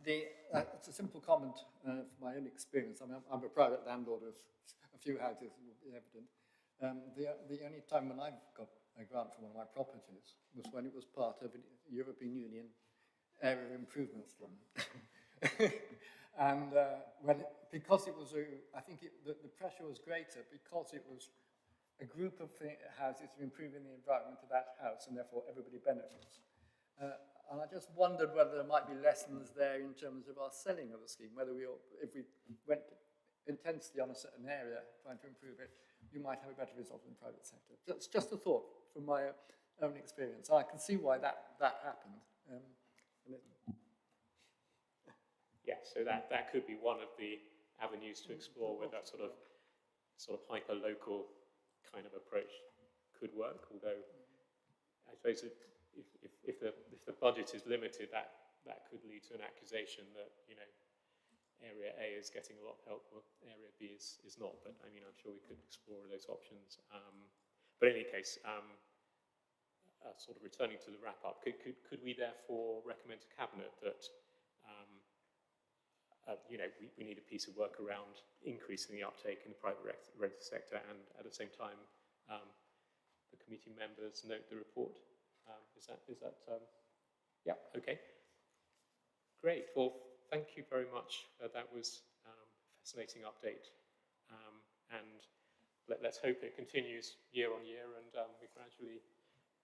It's a simple comment from my own experience. I mean, I'm a private landlord of a few houses, it will be evident. The only time when I've got a grant for one of my properties was when it was part of a European Union area improvement scheme. And because it was, I think the pressure was greater because it was a group of houses improving the environment of that house, and therefore everybody benefits. And I just wondered whether there might be lessons there in terms of our selling of the scheme, whether if we went intensely on a certain area trying to improve it, you might have a better result in the private sector. That's just a thought from my own experience. I can see why that happened. Yes, so that could be one of the avenues to explore where that sort of hyper-local kind of approach could work. Although I suppose if the budget is limited, that could lead to an accusation that Area A is getting a lot of help, or Area B is not. But I mean, I'm sure we could explore those options. But in any case, sort of returning to the wrap up, could we therefore recommend to Cabinet that we need a piece of work around increasing the uptake in the private rented sector, and at the same time, the committee members note the report? Is that yeah, okay. Great, well, thank you very much. That was a fascinating update. And let's hope it continues year on year, and we gradually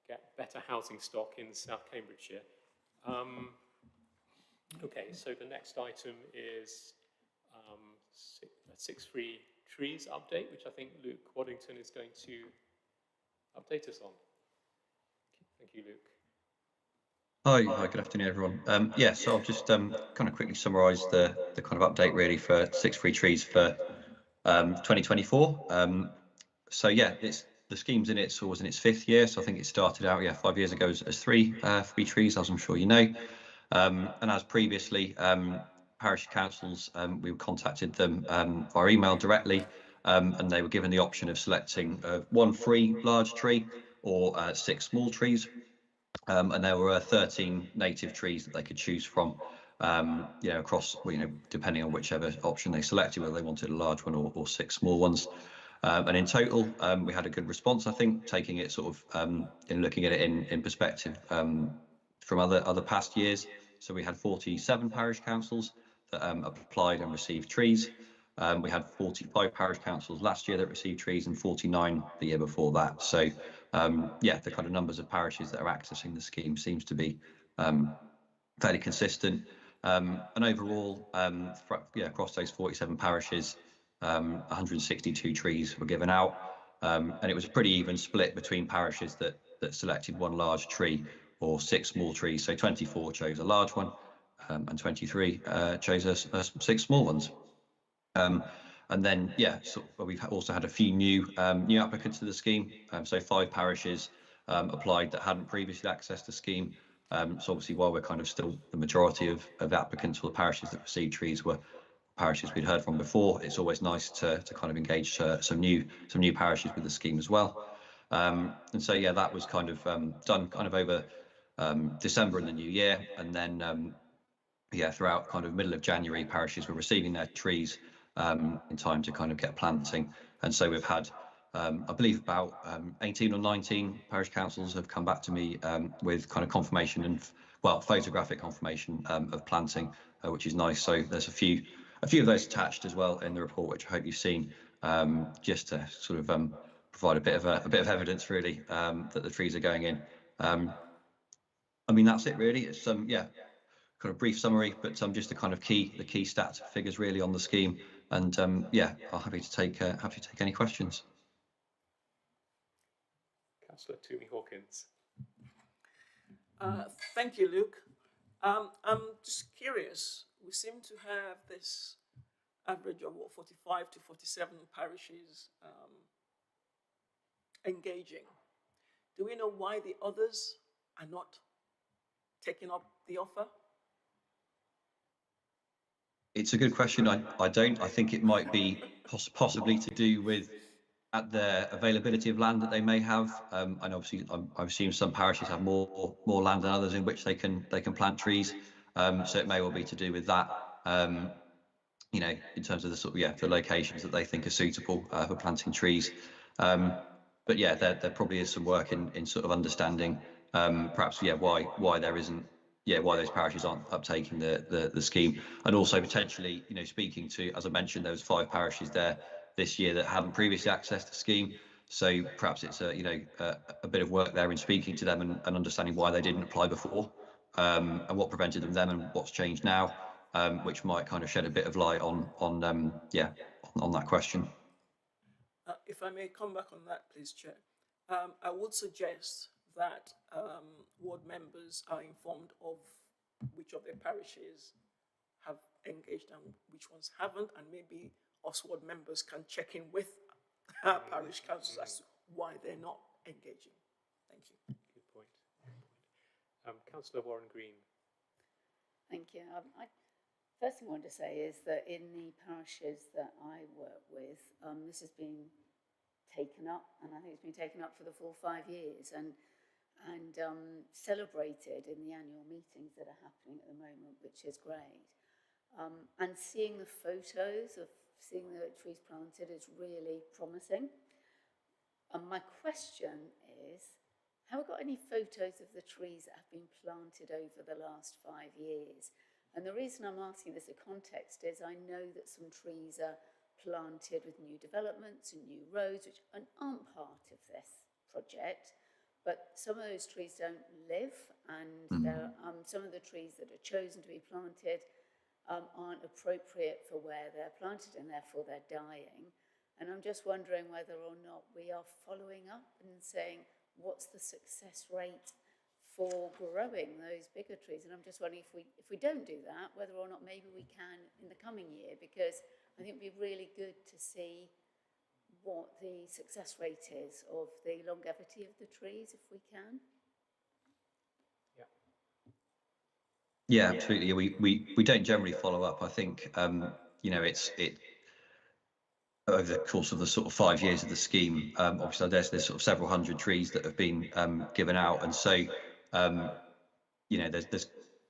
get better housing stock in South Cambridgeshire. Okay, so the next item is a 6 Free Trees update, which I think Luke Waddington is going to update us on. Thank you, Luke. Hi, good afternoon, everyone. Yeah, so I'll just kind of quickly summarise the kind of update really for 6 Free Trees for 2024. So yeah, the scheme's in its 5th year, so I think it started out 5 years ago as 3 Free Trees, as I'm sure you know. And as previously, parish councils, we contacted them via email directly, and they were given the option of selecting 1 free large tree or 6 small trees. And there were 13 native trees that they could choose from, across, depending on whichever option they selected, whether they wanted a large one or 6 small ones. And in total, we had a good response, I think, taking it sort of in looking at it in perspective from other past years. So we had 47 parish councils that applied and received trees. We had 45 parish councils last year that received trees and 49 the year before that. So yeah, the kind of numbers of parishes that are accessing the scheme seems to be fairly consistent. And overall, across those 47 parishes, 162 trees were given out. And it was a pretty even split between parishes that selected 1 large tree or 6 small trees. So 24 chose a large one, and 23 chose 6 small ones. And then, yeah, so we've also had a few new applicants to the scheme. So 5 parishes applied that hadn't previously accessed the scheme. So obviously, while we're kind of still the majority of applicants for the parishes that received trees were parishes we'd heard from before, it's always nice to kind of engage some new parishes with the scheme as well. And so, yeah, that was kind of done kind of over December and the new year, and then yeah, throughout kind of middle of January, parishes were receiving their trees in time to kind of get planting. And so we've had, I believe, about 18 or 19 parish councils have come back to me with kind of confirmation and, well, photographic confirmation of planting, which is nice. So there's a few of those attached as well in the report, which I hope you've seen, just to sort of provide a bit of evidence, really, that the trees are going in. I mean, that's it, really. It's yeah, kind of brief summary, but just the kind of key stats figures really on the scheme. And yeah, I'm happy to take any questions. Councillor Toomey Hawkins. Thank you, Luke. I'm just curious. We seem to have this average of 45 to 47 parishes engaging. Do we know why the others are not taking up the offer? It's a good question. I don't. I think it might be possibly to do with at the availability of land that they may have. And obviously, I assume some parishes have more land than others in which they can plant trees. So it may well be to do with that. You know, in terms of the sort of the locations that they think are suitable for planting trees. But yeah, there probably is some work in sort of understanding perhaps why there isn't why those parishes aren't uptaking the scheme, and also potentially speaking to, as I mentioned, there was 5 parishes there this year that hadn't previously accessed the scheme. So perhaps it's a bit of work there in speaking to them and understanding why they didn't apply before, and what prevented them then and what's changed now, which might kind of shed a bit of light on that question. If I may come back on that, please, Chair. I would suggest that ward members are informed of which of their parishes have engaged and which ones haven't, and maybe us ward members can check in with our parish councils as to why they're not engaging. Thank you. Good point. Councillor Warren Green. Thank you. First thing I want to say is that in the parishes that I work with, this has been taken up, and I think it's been taken up for the full 5 years, and celebrated in the annual meetings that are happening at the moment, which is great. And seeing the photos of seeing the trees planted is really promising. And my question is, have we got any photos of the trees that have been planted over the last 5 years? And the reason I'm asking this in context is I know that some trees are planted with new developments and new roads, which aren't part of this project, but some of those trees don't live, and some of the trees that are chosen to be planted aren't appropriate for where they're planted, and therefore they're dying. And I'm just wondering whether or not we are following up and saying, what's the success rate for growing those bigger trees? And I'm just wondering if we don't do that, whether or not maybe we can in the coming year, because I think it'd be really good to see what the success rate is of the longevity of the trees, if we can. Yeah, absolutely. We don't generally follow up. I think it over the course of the sort of 5 years of the scheme, obviously there's sort of several hundred trees that have been given out, and so there's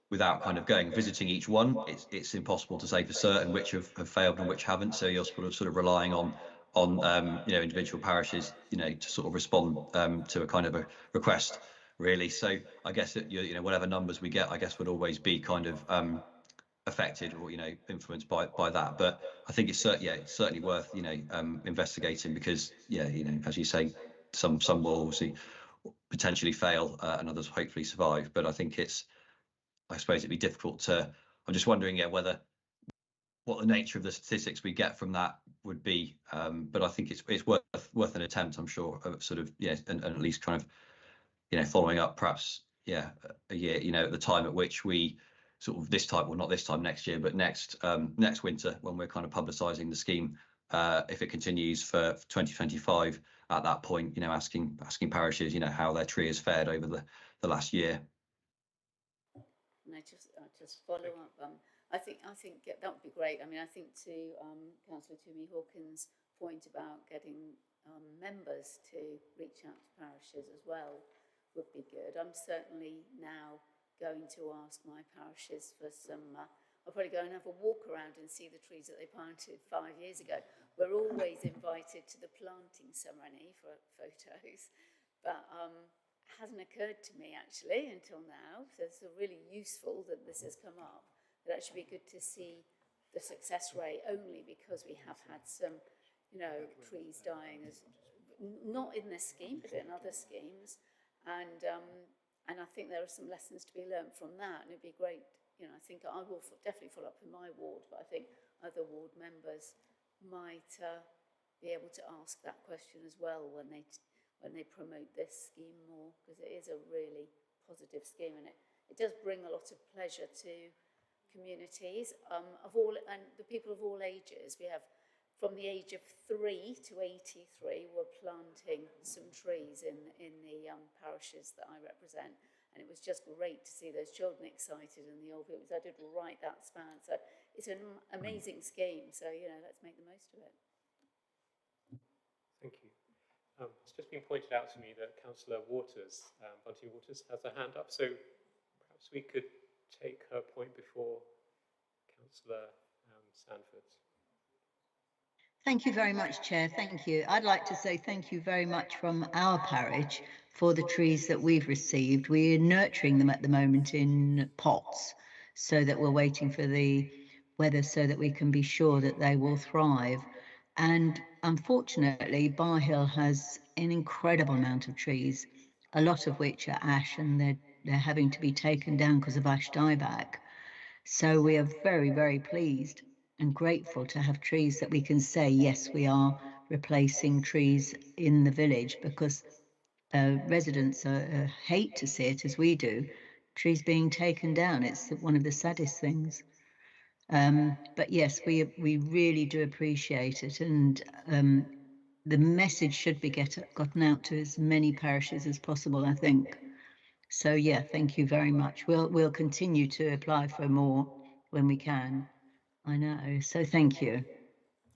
without kind of visiting each one, it's impossible to say for certain which have failed and which haven't. So you're sort of relying on individual parishes to sort of respond to a kind of a request, really. So I guess that whatever numbers we get, I guess, would always be kind of affected or influenced by that. But I think it's certainly worth investigating, because as you say, some will obviously potentially fail and others hopefully survive. But I think I suppose it'd be difficult to. I'm just wondering what the nature of the statistics we get from that would be. But I think it's worth an attempt, I'm sure, of sort of and at least kind of following up perhaps a year at the time at which we sort of this time, well, not this time next year, but next winter, when we're kind of publicising the scheme if it continues for 2025, at that point, you know, asking parishes, you know, how their tree has fared over the last year. And I just follow up. I think that would be great. I mean, I think to Councillor Toomey Hawkins' point about getting members to reach out to parishes as well would be good. I'm certainly now going to ask my parishes for some. I'll probably go and have a walk around and see the trees that they planted 5 years ago. We're always invited to the planting ceremony for photos, but it hasn't occurred to me actually until now. So it's really useful that this has come up. It'd actually be good to see the success rate, only because we have had some, you know, trees dying, as not in this scheme, but in other schemes, and I think there are some lessons to be learned from that, and it'd be great. You know, I think I will definitely follow up in my ward, but I think other ward members might be able to ask that question as well when they promote this scheme more, because it is a really positive scheme, and it does bring a lot of pleasure to communities of all, and the people of all ages. We have from the age of 3 to 83, we're planting some trees in the parishes that I represent. And it was just great to see those children excited and the old people. I did right that span. So it's an amazing scheme. So, you know, let's make the most of it. Thank you. It's just been pointed out to me that Councillor Waters, Bunty Waters, has a hand up. So perhaps we could take her point before Councillor Sanford's. Thank you very much, Chair. Thank you. I'd like to say thank you very much from our parish for the trees that we've received. We're nurturing them at the moment in pots, so that we're waiting for the weather so that we can be sure that they will thrive. And unfortunately, Bar Hill has an incredible amount of trees, a lot of which are ash, and they're having to be taken down because of ash dieback. So we are very, very pleased and grateful to have trees that we can say, yes, we are replacing trees in the village, because residents hate to see it, as we do, trees being taken down. It's one of the saddest things. But yes, we really do appreciate it, and the message should be gotten out to as many parishes as possible, I think. So yeah, thank you very much. We'll continue to apply for more when we can. I know. So thank you.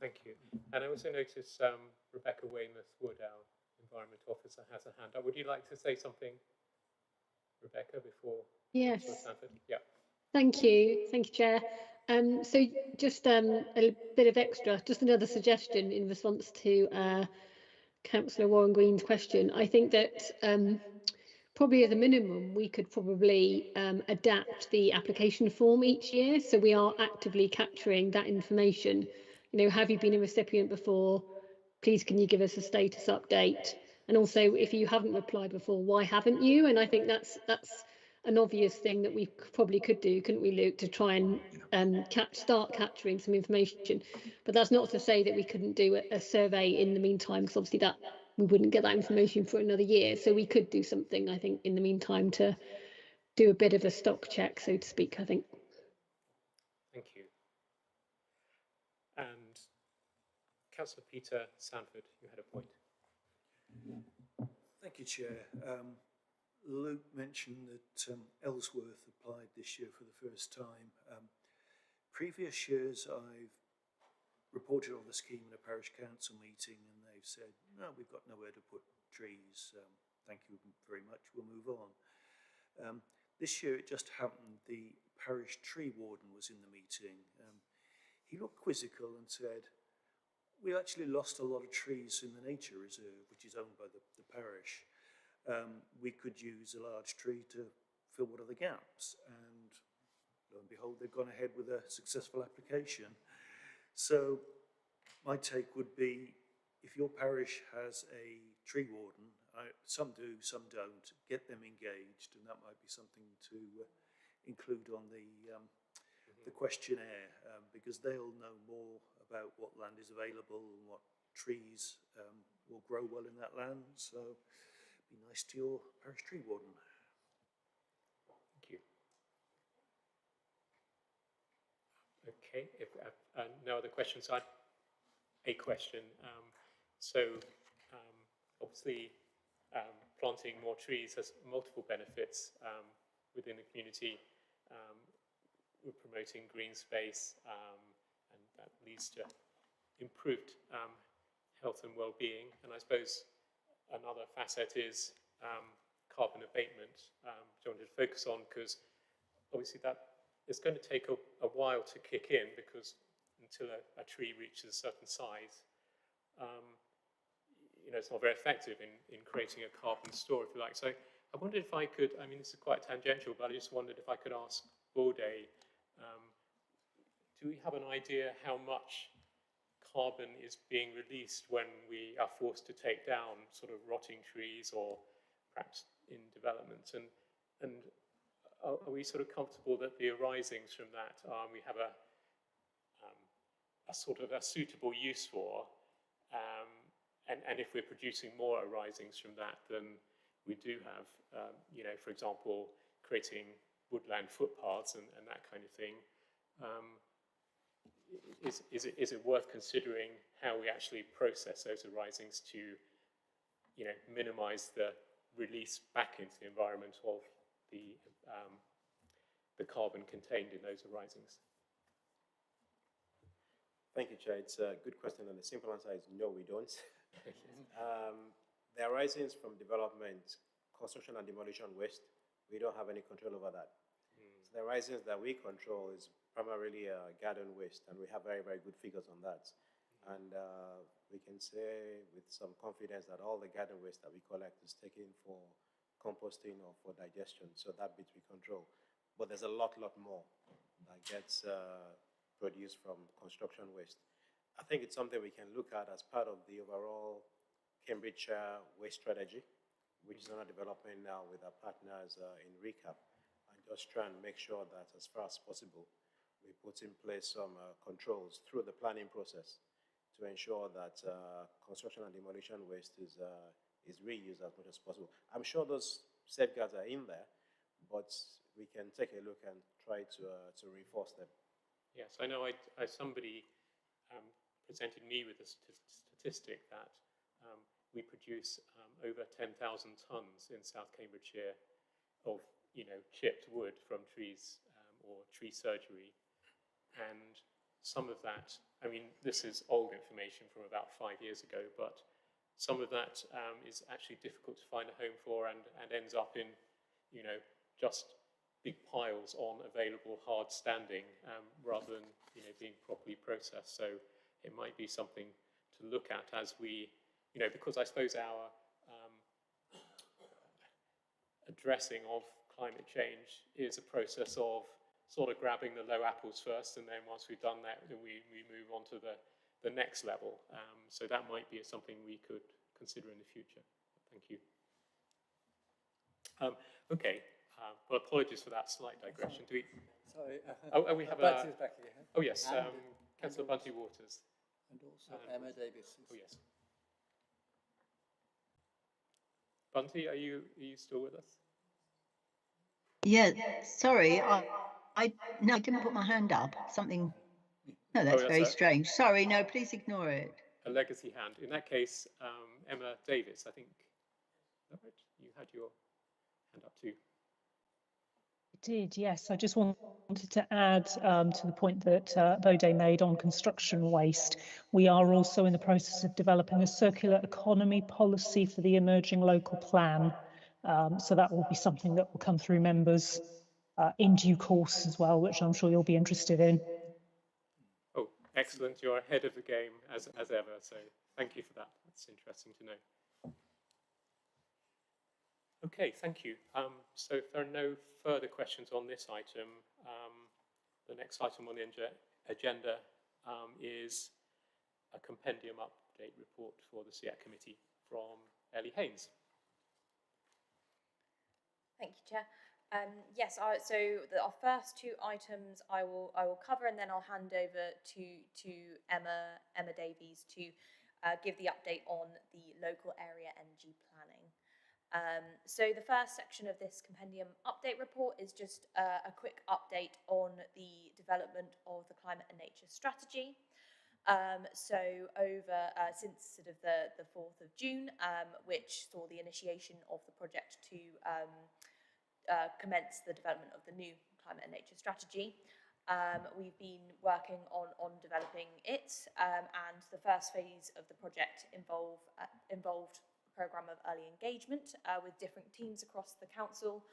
Thank you. And I also notice Rebecca Weymouth-Wood, our Environment Officer, has a hand up. Would you like to say something, Rebecca, before Yes. Sanford? Yeah. Thank you, Chair. So just a bit of extra, just another suggestion in response to Councillor Warren Green's question. I think that probably as a minimum, we could probably adapt the application form each year, so we are actively capturing that information. You know, have you been a recipient before? Please, can you give us a status update? And also, if you haven't replied before, why haven't you? And I think that's an obvious thing that we probably could do, couldn't we, Luke, to try and start capturing some information. But that's not to say that we couldn't do a survey in the meantime, because obviously that we wouldn't get that information for another year. So we could do something, I think, in the meantime to do a bit of a stock check, so to speak, I think. Thank you. And Councillor Peter Sanford, you had a point. Thank you, Chair. Luke mentioned that Ellsworth applied this year for the first time. Previous years I've reported on the scheme in a parish council meeting, and they've said, no, we've got nowhere to put trees. Thank you very much, we'll move on. This year it just happened the parish tree warden was in the meeting. He looked quizzical and said, we actually lost a lot of trees in the nature reserve, which is owned by the parish. We could use a large tree to fill one of the gaps, and lo and behold, they've gone ahead with a successful application. So my take would be, if your parish has a tree warden, some do, some don't, get them engaged, and that might be something to include on the questionnaire, because they'll know more about what land is available and what trees will grow well in that land. So be nice to your parish tree warden. Thank you. Okay, if no other questions, I'd a question. Obviously, planting more trees has multiple benefits within the community. We're promoting green space, and that leads to improved health and well-being. And I suppose another facet is carbon abatement, which I wanted to focus on, because obviously that is going to take a while to kick in, because until a tree reaches a certain size, it's not very effective in creating a carbon store, if you like. So I wondered if I could, I mean, this is quite tangential, but I just wondered if I could ask Bode, do we have an idea how much carbon is being released when we are forced to take down sort of rotting trees or perhaps in development? And are we sort of comfortable that the arisings from that we have a sort of a suitable use for? And if we're producing more arisings from that, then we do have, for example, creating woodland footpaths and that kind of thing. Is it worth considering how we actually process those arisings to, minimize the release back into the environment of the carbon contained in those arisings? Thank you, Chair. It's a good question, and the simple answer is no, we don't. The arisings from development, construction and demolition waste, we don't have any control over that. So the arisings that we control is primarily garden waste, and we have very, very good figures on that. And we can say with some confidence that all the garden waste that we collect is taken for composting or for digestion, so that bit we control. But there's a lot more that gets produced from construction waste. I think it's something we can look at as part of the overall Cambridgeshire waste strategy, which is under development now with our partners in RECAP, and just try and make sure that as far as possible, we put in place some controls through the planning process to ensure that construction and demolition waste is reused as much as possible. I'm sure those safeguards are in there, but we can take a look and try to reinforce them. Yes, I know somebody presented me with a statistic that we produce over 10,000 tonnes in South Cambridgeshire of, chipped wood from trees or tree surgery. And some of that, I mean, this is old information from about 5 years ago, but some of that is actually difficult to find a home for and ends up in, just big piles on available hard standing rather than, being properly processed. So it might be something to look at as we, because I suppose our addressing of climate change is a process of sort of grabbing the low apples first, and then once we've done that, then we move on to the next level. So that might be something we could consider in the future. Thank you. Okay. Well, apologies for that slight digression. Do we? Sorry. We have Bunty's back here. Oh yes, Councillor Bunty Waters. And also Emma Davis. Oh yes. Bunty, are you still with us? Yeah, sorry, no, I didn't put my hand up. Something. No, that's very strange. Sorry, no, please ignore it. A legacy hand. In that case, Emma Davis, I think. Is that right? You had your hand up too. Did, yes. I just wanted to add to the point that Bode made on construction waste. We are also in the process of developing a circular economy policy for the emerging local plan. So that will be something that will come through members in due course as well, which I'm sure you'll be interested in. Oh, excellent. You're ahead of the game as ever. So thank you for that. That's interesting to know. Okay, thank you. So if there are no further questions on this item, the next item on the agenda is a compendium update report for the SEAC committee from Ellie Haynes. Thank you, Chair. Yes, so our first two items I will cover, and then I'll hand over to Emma Davies to give the update on the local area energy planning. So the first section of this compendium update report is just a quick update on the development of the climate and nature strategy. So over since sort of the 4th of June, which saw the initiation of the project to commence the development of the new climate and nature strategy. We've been working on developing it, and the first phase of the project involved a programme of early engagement with different teams across the council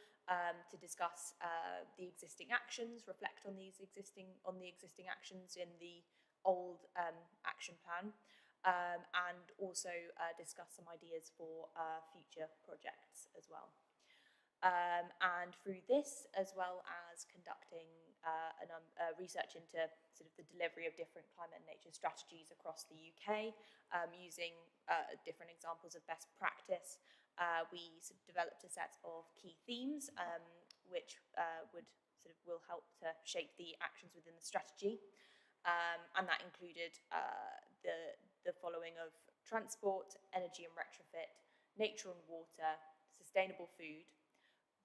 to discuss the existing actions, reflect on the existing actions in the old action plan, and also discuss some ideas for future projects as well. And through this, as well as conducting research into sort of the delivery of different climate and nature strategies across the UK, using different examples of best practice, we sort of developed a set of key themes, which will help to shape the actions within the strategy. And that included the following of transport, energy and retrofit, nature and water, sustainable food,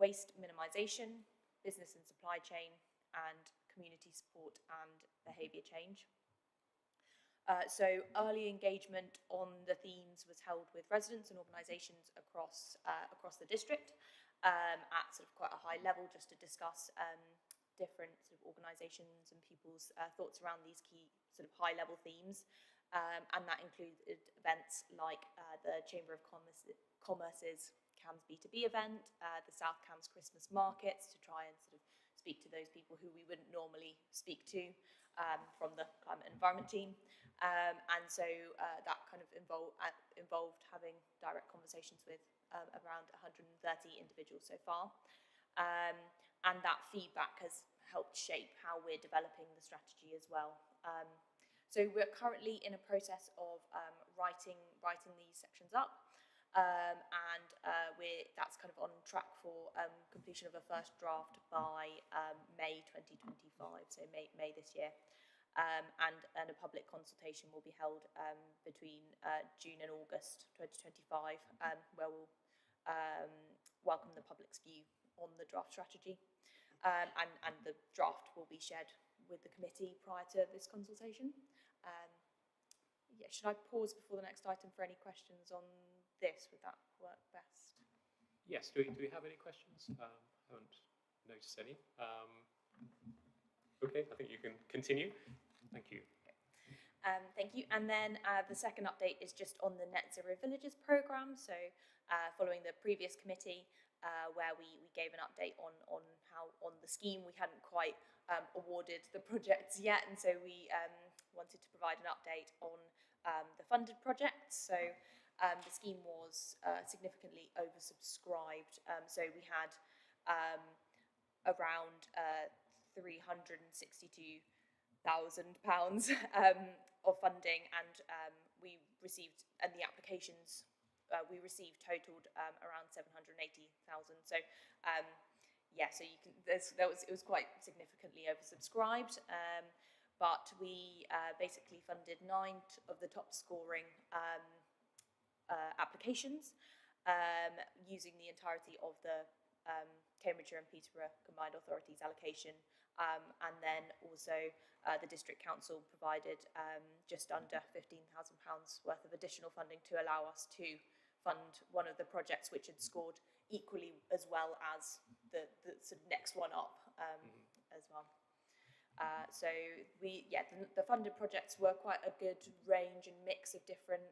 waste minimisation, business and supply chain, and community support and behaviour change. So early engagement on the themes was held with residents and organisations across the district at sort of quite a high level, just to discuss different sort of organisations and people's thoughts around these key sort of high level themes. And that included events like the Chamber of Commerce's CAMS B2B event, the South Cams Christmas markets, to try and sort of speak to those people who we wouldn't normally speak to from the climate and environment team. And so that kind of involved having direct conversations with around 130 individuals so far. And that feedback has helped shape how we're developing the strategy as well. So we're currently in a process of writing these sections up. And that's kind of on track for completion of a first draft by May 2025, so May this year. And a public consultation will be held between June and August 2025, where we'll welcome the public's view on the draft strategy. And the draft will be shared with the committee prior to this consultation. Yeah, should I pause before the next item for any questions on this? Would that work best? Yes, do we have any questions? I haven't noticed any. Okay, I think you can continue. Thank you. Thank you. And then the second update is just on the Net Zero Villages programme. So following the previous committee, where we gave an update on how on the scheme we hadn't quite awarded the projects yet, and so we wanted to provide an update on the funded projects. So the scheme was significantly oversubscribed. So we had around £362,000 of funding, and we received, and the applications we received totaled around 780,000. So yeah, so you can, it was quite significantly oversubscribed, but we basically funded 9 of the top scoring applications using the entirety of the Cambridgeshire and Peterborough Combined Authorities allocation, and then also the District Council provided just under £15,000 worth of additional funding to allow us to fund one of the projects which had scored equally as well as the sort of next one up as well. So the funded projects were quite a good range and mix of different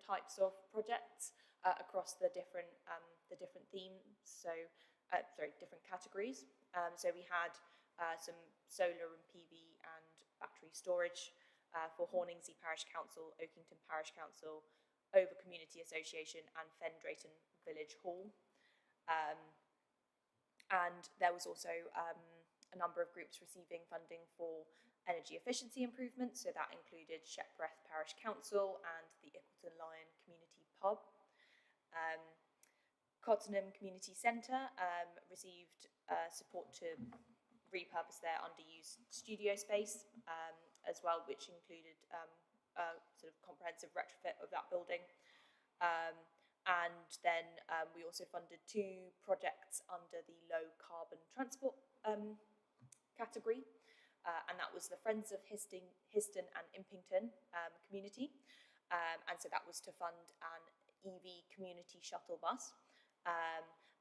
types of projects across the different themes. So different categories. So we had some solar and PV and battery storage for Horningsea Parish Council, Oakington Parish Council, Over Community Association and Fen Drayton Village Hall. And there was also a number of groups receiving funding for energy efficiency improvements, so that included Shepworth Parish Council and the Ickleton Lion Community Pub. Cottenham Community Centre received support to repurpose their underused studio space as well, which included a sort of comprehensive retrofit of that building. And then we also funded 2 projects under the low carbon transport category. and that was the Friends of Histon and Impington community. And so that was to fund an EV community shuttle bus,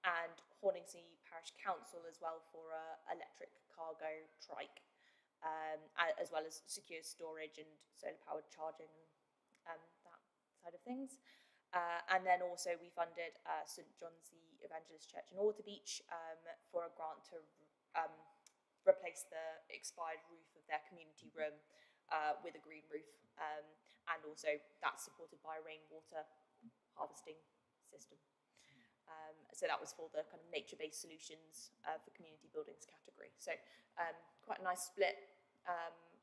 and Horningsea Parish Council as well for an electric cargo trike, as well as secure storage and solar-powered charging and that side of things. And then also we funded St John's the Evangelist Church in Waterbeach for a grant to replace the expired roof of their community room with a green roof. And also that's supported by a rainwater harvesting system. So that was for the kind of nature-based solutions for community buildings category. So quite a nice split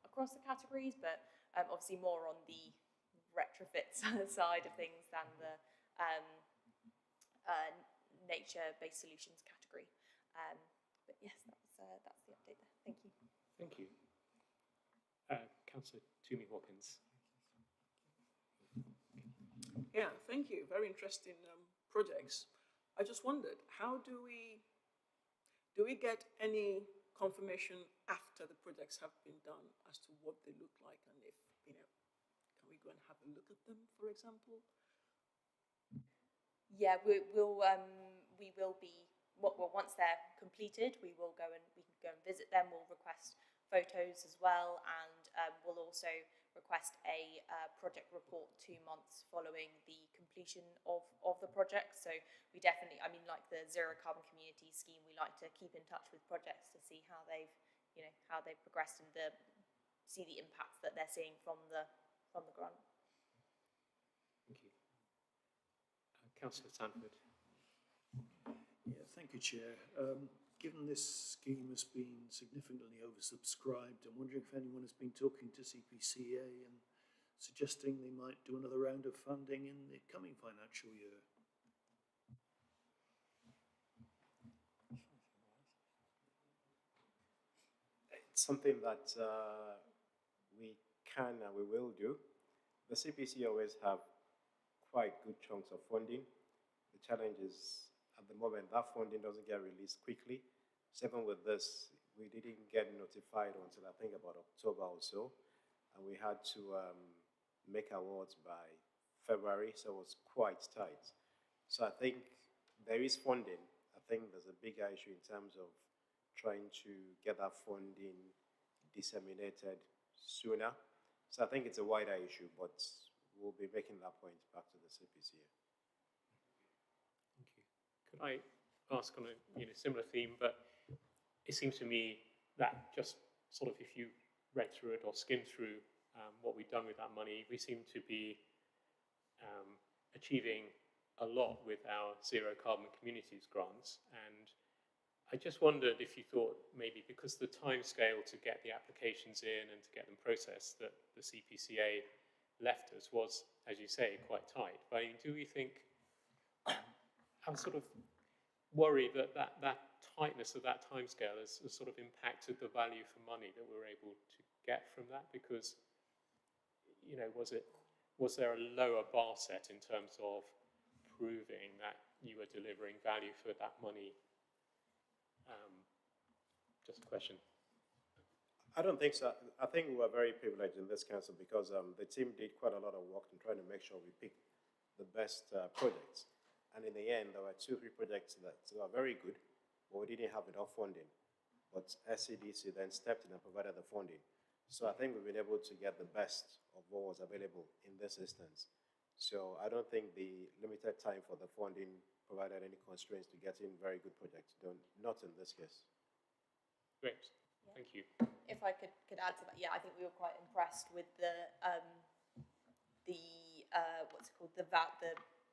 across the categories, but obviously more on the retrofit side of things than the nature-based solutions category. But yes, that's the update there. Thank you. Thank you. Councillor Toomey Hawkins. Yeah, thank you. Very interesting projects. I just wondered, how do we get any confirmation after the projects have been done as to what they look like, and if, can we go and have a look at them, for example? Yeah, we will be, well, once they're completed, we can go and visit them. We'll request photos as well, and we'll also request a project report 2 months following the completion of the project. So we definitely, I mean, like the Zero Carbon Community Scheme, we like to keep in touch with projects to see how they've, how they've progressed and see the impacts that they're seeing from the grant. Thank you. Councillor Sanford. Yeah, thank you, Chair. Given this scheme has been significantly oversubscribed, I'm wondering if anyone has been talking to CPCA and suggesting they might do another round of funding in the coming financial year. It's something that we can and we will do. The CPC always have quite good chunks of funding. The challenge is, at the moment, that funding doesn't get released quickly. So even with this, we didn't get notified until I think about October or so, and we had to make awards by February, so it was quite tight. So I think there is funding. I think there's a bigger issue in terms of trying to get that funding disseminated sooner. So I think it's a wider issue, but we'll be making that point back to the CPCA. Thank you. Could I ask on a similar theme, but it seems to me that just sort of if you read through it or skimmed through what we've done with that money, we seem to be achieving a lot with our Zero Carbon Communities grants. And I just wondered if you thought maybe because the timescale to get the applications in and to get them processed that the CPCA left us was, as you say, quite tight. But I mean, do we think, I'm sort of worried that tightness of that timescale has sort of impacted the value for money that we're able to get from that? Because, was there a lower bar set in terms of proving that you were delivering value for that money? Just a question. I don't think so. I think we were very privileged in this council because the team did quite a lot of work in trying to make sure we picked the best projects. And in the end, there were 2 or 3 projects that were very good, but we didn't have enough funding. But SCDC then stepped in and provided the funding. So I think we've been able to get the best of what was available in this instance. So I don't think the limited time for the funding provided any constraints to getting very good projects done, not in this case. Great, thank you. If I could add to that, yeah, I think we were quite impressed with the what's it called, the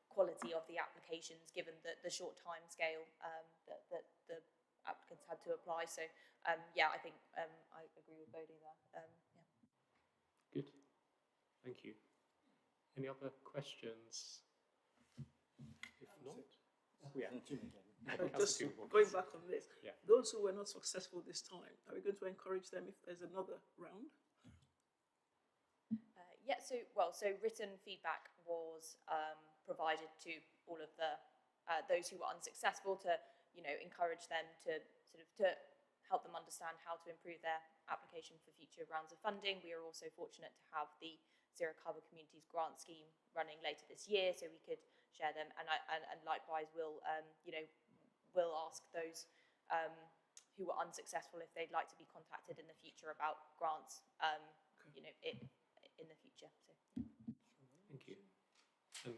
quality of the applications, given the short time scale that the applicants had to apply. So yeah, I think I agree with Bodhi there. Yeah. Good, thank you. Any other questions? If not, yeah. Just going back on this, those who were not successful this time, are we going to encourage them if there's another round? Yeah, so written feedback was provided to all of those who were unsuccessful to, encourage them to sort of to help them understand how to improve their application for future rounds of funding. We are also fortunate to have the Zero Carbon Communities grant scheme running later this year, so we could share them. And likewise, we'll we'll ask those who were unsuccessful if they'd like to be contacted in the future about grants. In the future. So. Thank you. And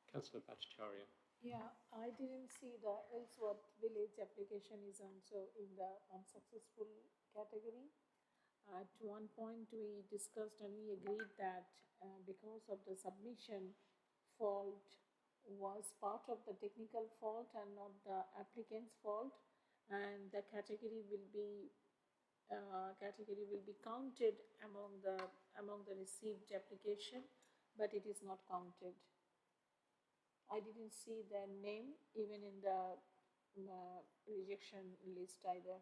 Councillor Bhattacharya. Yeah, I didn't see the Ellsworth village application is also in the unsuccessful category. At one point we discussed and we agreed that because of the submission fault was part of the technical fault and not the applicant's fault, and the category will be counted among the received application, but it is not counted. I didn't see their name even in the rejection list either.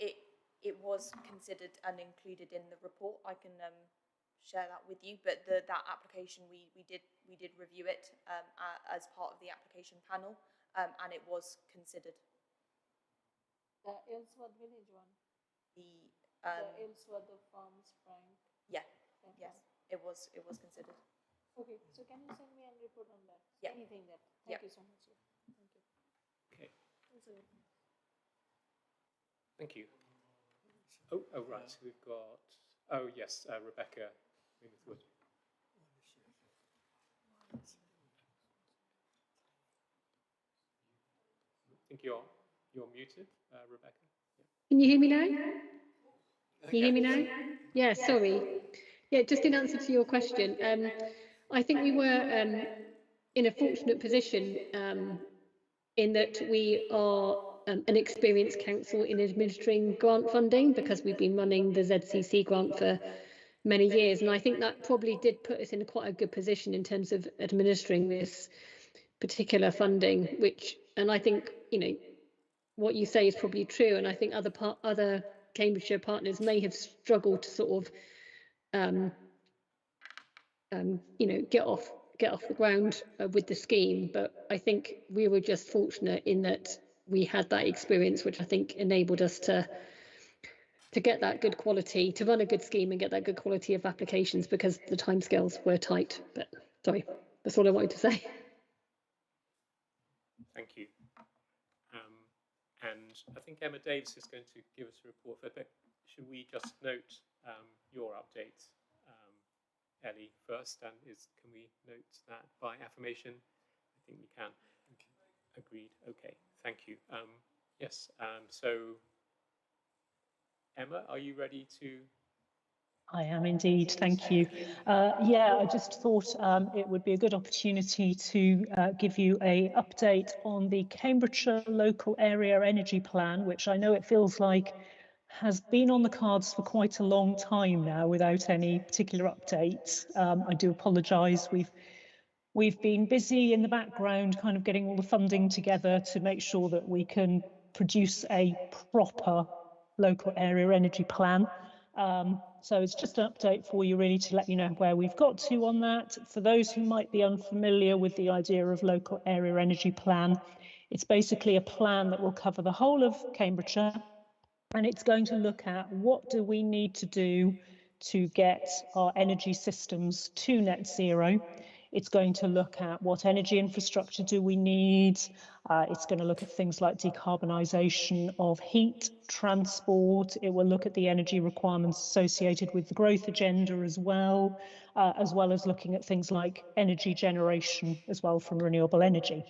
It was considered and included in the report. I can share that with you. But that application we did review it as part of the application panel, and it was considered. The Ellsworth village one. The Ellsworth of Farms Frank. Yeah. Yes. It was considered. Okay. So can you send me a report on that? Yeah. Anything that. Thank you so much. Thank you. Okay. Thank you. Oh, right. So we've got. Oh yes, Rebecca Weymouth-Wood. I think you're muted, Rebecca. Yeah. Can you hear me now? Can you hear me now? Yeah, sorry. Yeah, just in answer to your question, I think we were in a fortunate position in that we are an experienced council in administering grant funding because we've been running the ZCC grant for many years. And I think that probably did put us in quite a good position in terms of administering this particular funding, and I think, what you say is probably true. And I think other Cambridgeshire partners may have struggled to sort of, get off the ground with the scheme. But I think we were just fortunate in that we had that experience, which I think enabled us to get that good quality, to run a good scheme and get that good quality of applications, because the timescales were tight. But sorry, that's all I wanted to say. Thank you. And I think Emma Davis is going to give us a report. But should we just note your update, Ellie, first? And can we note that by affirmation? I think we can. Agreed. Okay. Thank you. Yes. So, Emma, are you ready to? I am indeed, thank you. Yeah, I just thought it would be a good opportunity to give you an update on the Cambridgeshire Local Area Energy Plan, which I know it feels like has been on the cards for quite a long time now without any particular updates. I do apologise. We've been busy in the background kind of getting all the funding together to make sure that we can produce a proper local area energy plan. So it's just an update for you really to let you know where we've got to on that. For those who might be unfamiliar with the idea of local area energy plan, it's basically a plan that will cover the whole of Cambridgeshire, and it's going to look at what do we need to do to get our energy systems to net zero. It's going to look at what energy infrastructure do we need. It's going to look at things like decarbonisation of heat, transport. It will look at the energy requirements associated with the growth agenda as well as looking at things like energy generation as well from renewable energy.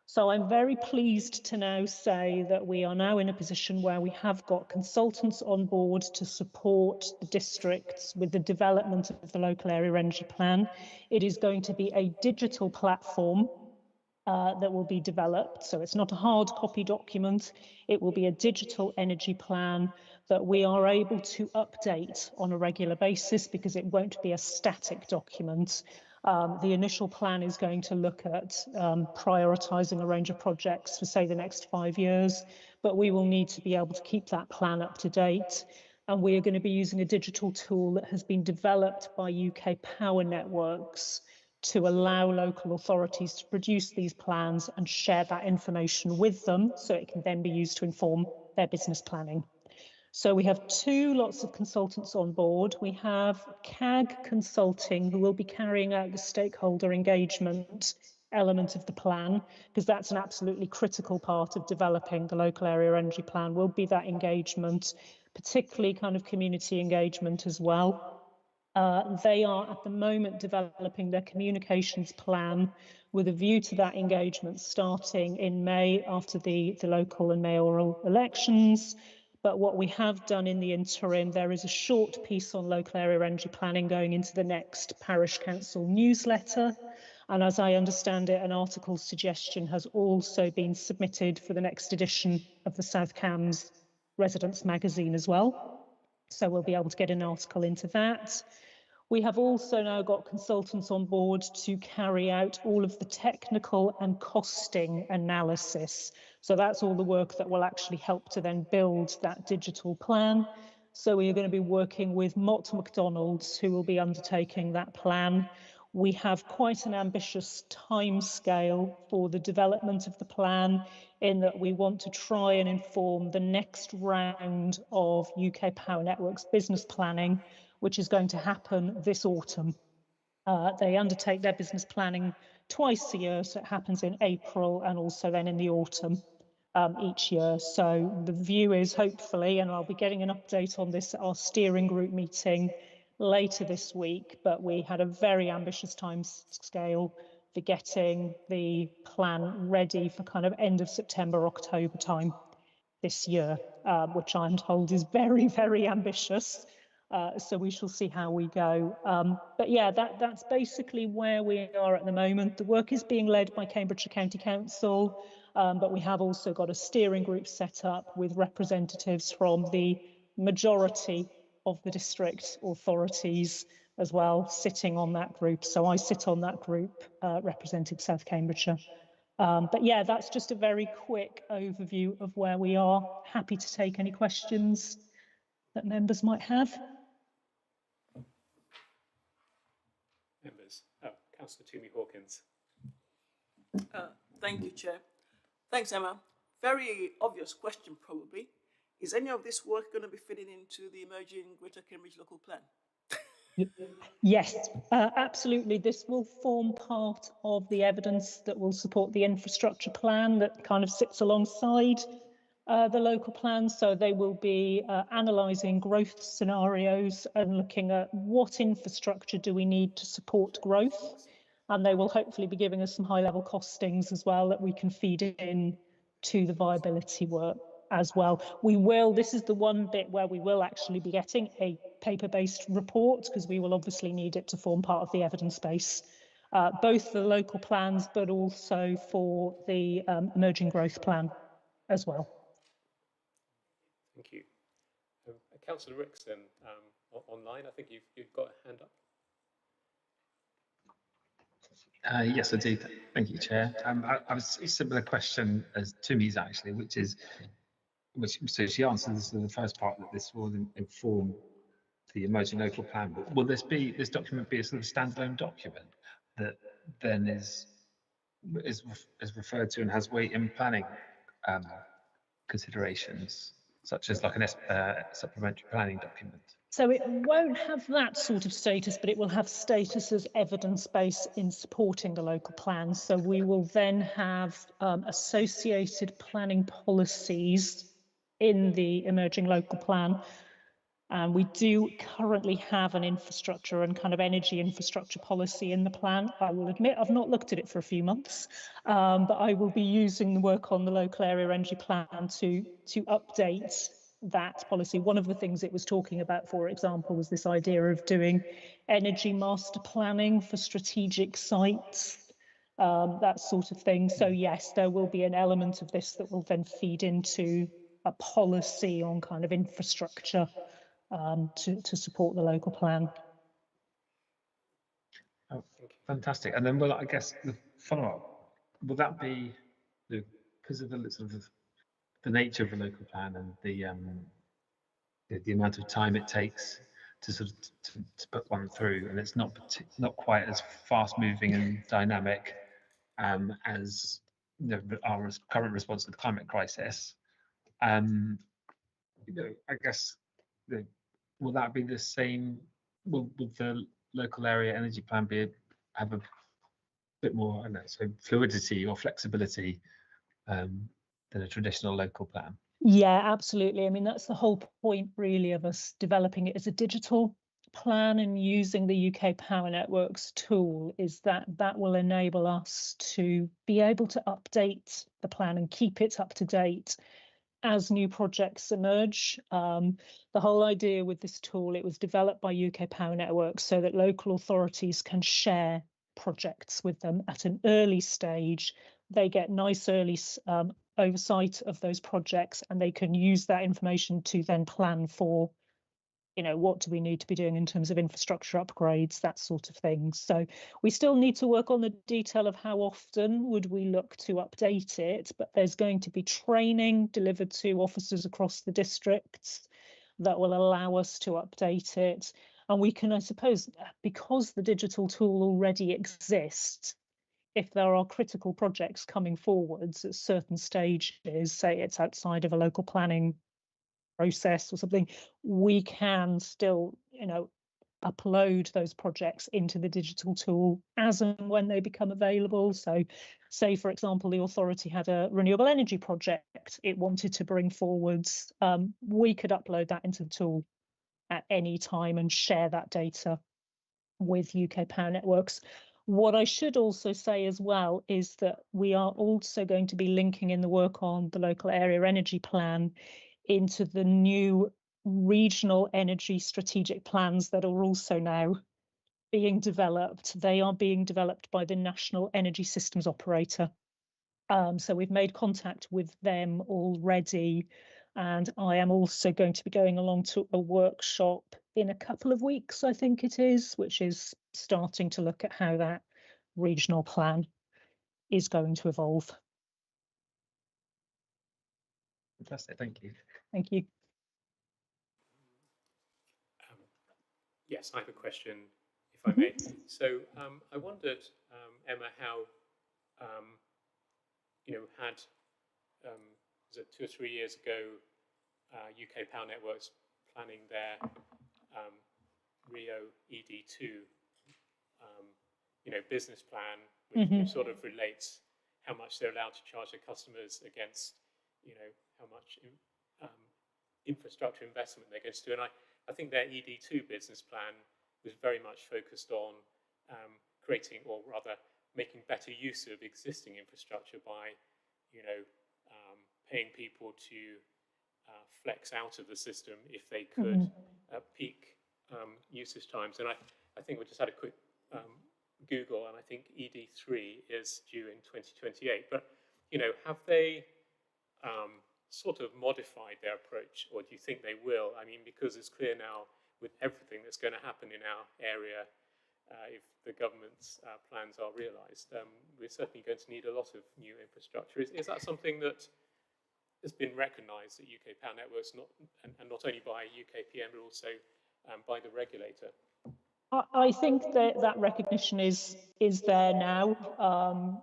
So I'm very pleased to now say that we are now in a position where we have got consultants on board to support the districts with the development of the local area energy plan. It is going to be a digital platform that will be developed. So it's not a hard copy document. It will be a digital energy plan that we are able to update on a regular basis because it won't be a static document. The initial plan is going to look at prioritising a range of projects for, say, the next 5 years, but we will need to be able to keep that plan up to date. And we are going to be using a digital tool that has been developed by UK Power Networks, to allow local authorities to produce these plans and share that information with them so it can then be used to inform their business planning. So we have two lots of consultants on board. We have CAG Consulting, who will be carrying out the stakeholder engagement element of the plan, because that's an absolutely critical part of developing the local area energy plan, will be that engagement, particularly kind of community engagement as well. They are at the moment developing their communications plan with a view to that engagement starting in May after the local and mayoral elections. But what we have done in the interim, there is a short piece on local area energy planning going into the next parish council newsletter. And as I understand it, an article suggestion has also been submitted for the next edition of the South Cambs Residents magazine as well. So we'll be able to get an article into that. We have also now got consultants on board to carry out all of the technical and costing analysis. So that's all the work that will actually help to then build that digital plan. So we are going to be working with Mott MacDonald's, who will be undertaking that plan. We have quite an ambitious timescale for the development of the plan, in that we want to try and inform the next round of UK Power Networks business planning, which is going to happen this autumn. They undertake their business planning twice a year, so it happens in April and also then in the autumn each year. So the view is, hopefully, and I'll be getting an update on this at our steering group meeting later this week, but we had a very ambitious time scale for getting the plan ready for kind of end of September, October time this year, which I'm told is very, very ambitious. So we shall see how we go. But yeah, that's basically where we are at the moment. The work is being led by Cambridgeshire County Council, but we have also got a steering group set up with representatives from the majority of the district authorities as well, sitting on that group. So I sit on that group representing South Cambridgeshire. But yeah, that's just a very quick overview of where we are. Happy to take any questions that members might have. Members. Oh, Councillor Toomey Hawkins. Thank you, Chair. Thanks, Emma. Very obvious question, probably. Is any of this work going to be fitting into the emerging Greater Cambridge local plan? Yes, absolutely. This will form part of the evidence that will support the infrastructure plan that kind of sits alongside the local plan. So they will be analysing growth scenarios and looking at what infrastructure do we need to support growth. And they will hopefully be giving us some high-level costings as well that we can feed in to the viability work as well. We will, this is the one bit where we will actually be getting a paper-based report, because we will obviously need it to form part of the evidence base, both the local plans, but also for the emerging growth plan as well. Thank you. Councillor Rixton, online, I think you've got a hand up. Yes, I do. Thank you, Chair. I was a similar question as Toomey's actually, so she answered this in the first part, that this will inform the emerging local plan. But will this document be a sort of standalone document that then is referred to and has weight in planning considerations, such as like a supplementary planning document? So it won't have that sort of status, but it will have status as evidence base in supporting the local plan. So we will then have associated planning policies in the emerging local plan. And we do currently have an infrastructure and kind of energy infrastructure policy in the plan. I will admit I've not looked at it for a few months, but I will be using the work on the local area energy plan to update that policy. One of the things it was talking about, for example, was this idea of doing energy master planning for strategic sites, that sort of thing. So yes, there will be an element of this that will then feed into a policy on kind of infrastructure to support the local plan. Oh, fantastic. And then, well, I guess the follow-up, will that be, because of the sort of the nature of the local plan and the amount of time it takes sort of to put one through, and it's not quite as fast moving and dynamic as our current response to the climate crisis. I guess will that be the same? Will the local area energy plan have a bit more, I don't know, so fluidity or flexibility than a traditional local plan? Yeah, absolutely. I mean, that's the whole point really of us developing it as a digital plan and using the UK Power Networks tool, is that will enable us to be able to update the plan and keep it up to date as new projects emerge. The whole idea with this tool, it was developed by UK Power Networks so that local authorities can share projects with them at an early stage. They get nice early oversight of those projects, and they can use that information to then plan for, what do we need to be doing in terms of infrastructure upgrades, that sort of thing. So we still need to work on the detail of how often would we look to update it, but there's going to be training delivered to officers across the districts that will allow us to update it. And we can, I suppose, because the digital tool already exists, if there are critical projects coming forwards at certain stages, say it's outside of a local planning process or something, we can still, upload those projects into the digital tool as and when they become available. So say, for example, the authority had a renewable energy project it wanted to bring forwards, we could upload that into the tool at any time and share that data with UK Power Networks. What I should also say as well is that we are also going to be linking in the work on the local area energy plan into the new regional energy strategic plans that are also now being developed. They are being developed by the National Energy Systems Operator. So we've made contact with them already, and I am also going to be going along to a workshop in a couple of weeks, I think it is, which is starting to look at how that regional plan is going to evolve. Fantastic, thank you. Thank you. Yes, I have a question, if I may. So I wondered, Emma, how, had, was it 2 or 3 years ago, UK Power Networks planning their Rio ED2, business plan, which sort of relates how much they're allowed to charge their customers against, how much infrastructure investment they're going to do. And I think their ED2 business plan was very much focused on creating, or rather making better use of existing infrastructure by, paying people to flex out of the system if they could peak usage times. And I think we just had a quick Google, and I think ED3 is due in 2028. But, have they sort of modified their approach, or do you think they will? I mean, because it's clear now with everything that's going to happen in our area, if the government's plans are realised, we're certainly going to need a lot of new infrastructure. Is that something that has been recognised at UK Power Networks, and not only by UKPM, but also by the regulator? I think that recognition is there now.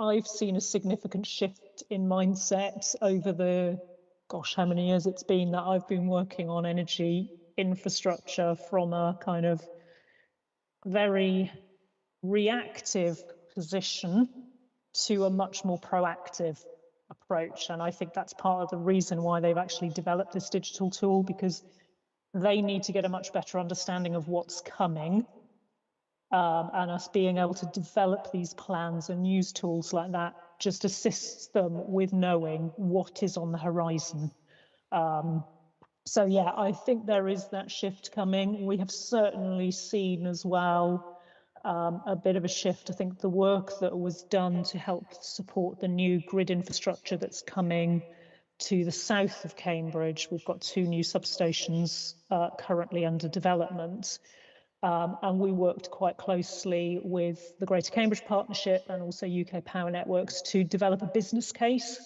I've seen a significant shift in mindset over the, gosh, how many years it's been that I've been working on energy infrastructure, from a kind of very reactive position to a much more proactive approach. And I think that's part of the reason why they've actually developed this digital tool, because they need to get a much better understanding of what's coming, and us being able to develop these plans and use tools like that just assists them with knowing what is on the horizon. So yeah, I think there is that shift coming. We have certainly seen as well a bit of a shift. I think the work that was done to help support the new grid infrastructure that's coming to the south of Cambridge. We've got 2 new substations currently under development. And we worked quite closely with the Greater Cambridge Partnership and also UK Power Networks to develop a business case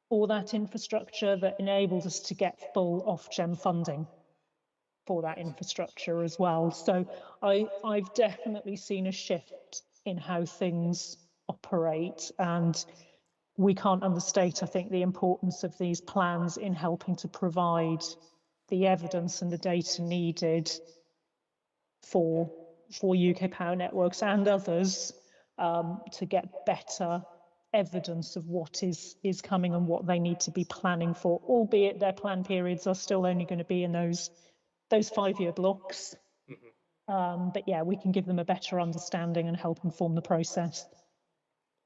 for that infrastructure that enables us to get full Ofgem funding. for that infrastructure as well. So I've definitely seen a shift in how things operate, and we can't understate, I think, the importance of these plans in helping to provide the evidence and the data needed for UK Power Networks and others to get better evidence of what is coming and what they need to be planning for, albeit their plan periods are still only going to be in those 5-year blocks. But yeah, we can give them a better understanding and help inform the process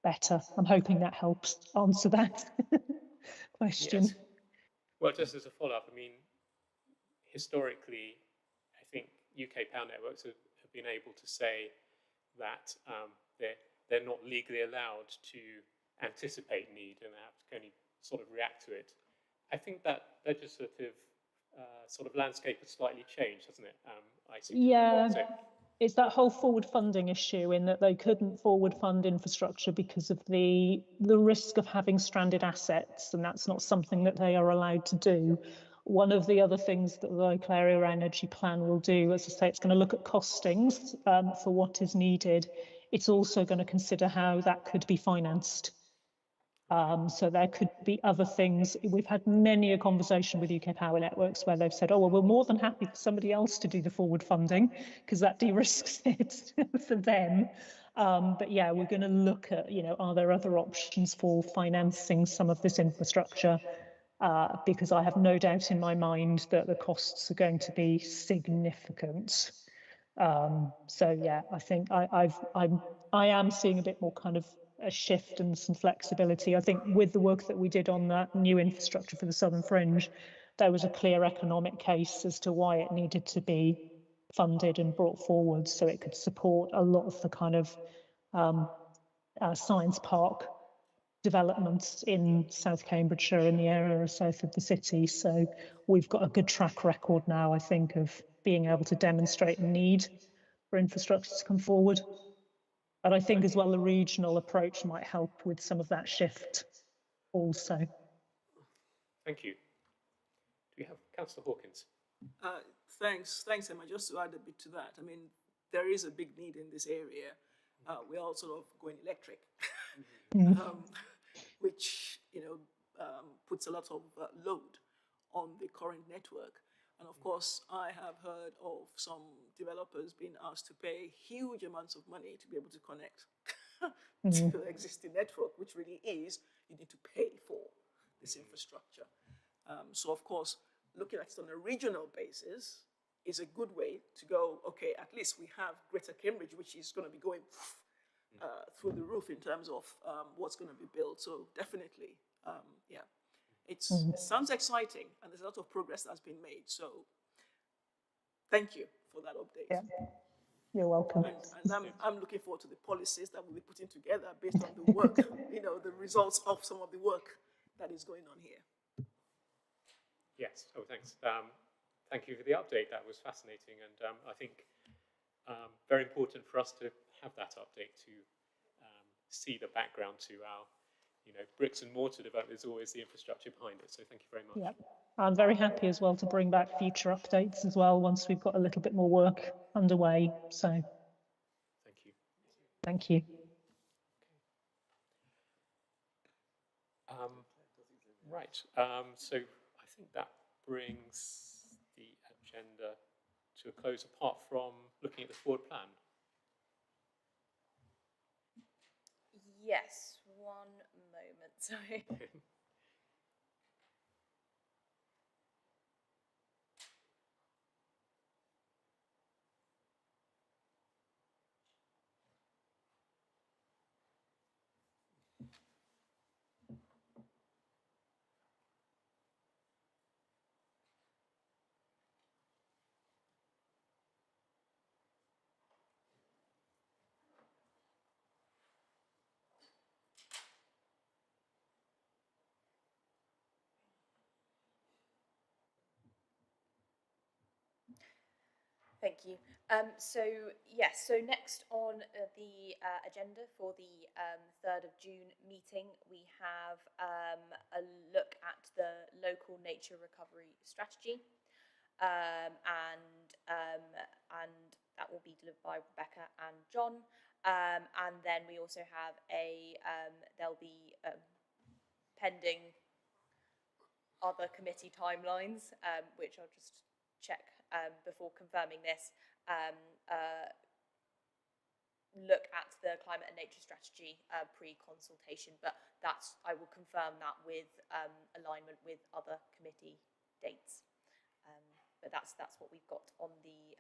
better. I'm hoping that helps answer that question. Yes. Well, just as a follow-up, I mean, historically, I think UK Power Networks have been able to say that they're not legally allowed to anticipate need and they have to only sort of react to it. I think that legislative sort of landscape has slightly changed, hasn't it? Yeah, it's that whole forward funding issue in that they couldn't forward fund infrastructure because of the risk of having stranded assets, and that's not something that they are allowed to do. One of the other things that the local area energy plan will do, as I say, it's going to look at costings for what is needed. It's also going to consider how that could be financed. So there could be other things. We've had many a conversation with UK Power Networks where they've said, oh, well, we're more than happy for somebody else to do the forward funding because that de-risks it for them. But yeah, we're going to look at, are there other options for financing some of this infrastructure? Because I have no doubt in my mind that the costs are going to be significant. So yeah, I think I am seeing a bit more kind of a shift and some flexibility. I think with the work that we did on that new infrastructure for the Southern Fringe, there was a clear economic case as to why it needed to be funded and brought forward so it could support a lot of the kind of science park developments in South Cambridgeshire, in the area south of the city. So we've got a good track record now, I think, of being able to demonstrate a need for infrastructure to come forward. And I think as well the regional approach might help with some of that shift also. Thank you. Do we have Councillor Hawkins? Thanks, Emma. Just to add a bit to that, I mean, there is a big need in this area. We're all sort of going electric, which puts a lot of load on the current network. And of course, I have heard of some developers being asked to pay huge amounts of money to be able to connect to the existing network, which really is, you need to pay for this infrastructure. So of course, looking at it on a regional basis is a good way to go, okay, at least we have Greater Cambridge, which is going to be going through the roof in terms of what's going to be built. So definitely, yeah. It sounds exciting, and there's a lot of progress that's been made. So thank you for that update. Yeah. You're welcome. And I'm looking forward to the policies that we'll be putting together based on the work, the results of some of the work that is going on here. Yes. Oh, thanks. Thank you for the update. That was fascinating, and I think very important for us to have that update to see the background to our bricks and mortar development. There's always the infrastructure behind it. So thank you very much. Yeah, I'm very happy as well to bring back future updates as well once we've got a little bit more work underway. So thank you. Thank you. Right. So I think that brings the agenda to a close, apart from looking at the forward plan. Yes, one moment, sorry. Thank you. So next on the agenda for the 3rd of June meeting, we have a look at the local nature recovery strategy. and that will be delivered by Rebecca and John. And then we also have there'll be pending other committee timelines, which I'll just check before confirming this. Look at the climate and nature strategy pre-consultation, but I will confirm that with alignment with other committee dates. But that's what we've got on the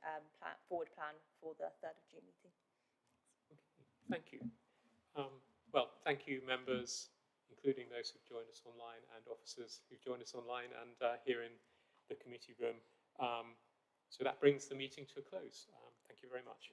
forward plan for the 3rd of June meeting. Okay, thank you. Well, thank you, members, including those who've joined us online and officers who've joined us online and here in the committee room. So that brings the meeting to a close. Thank you very much.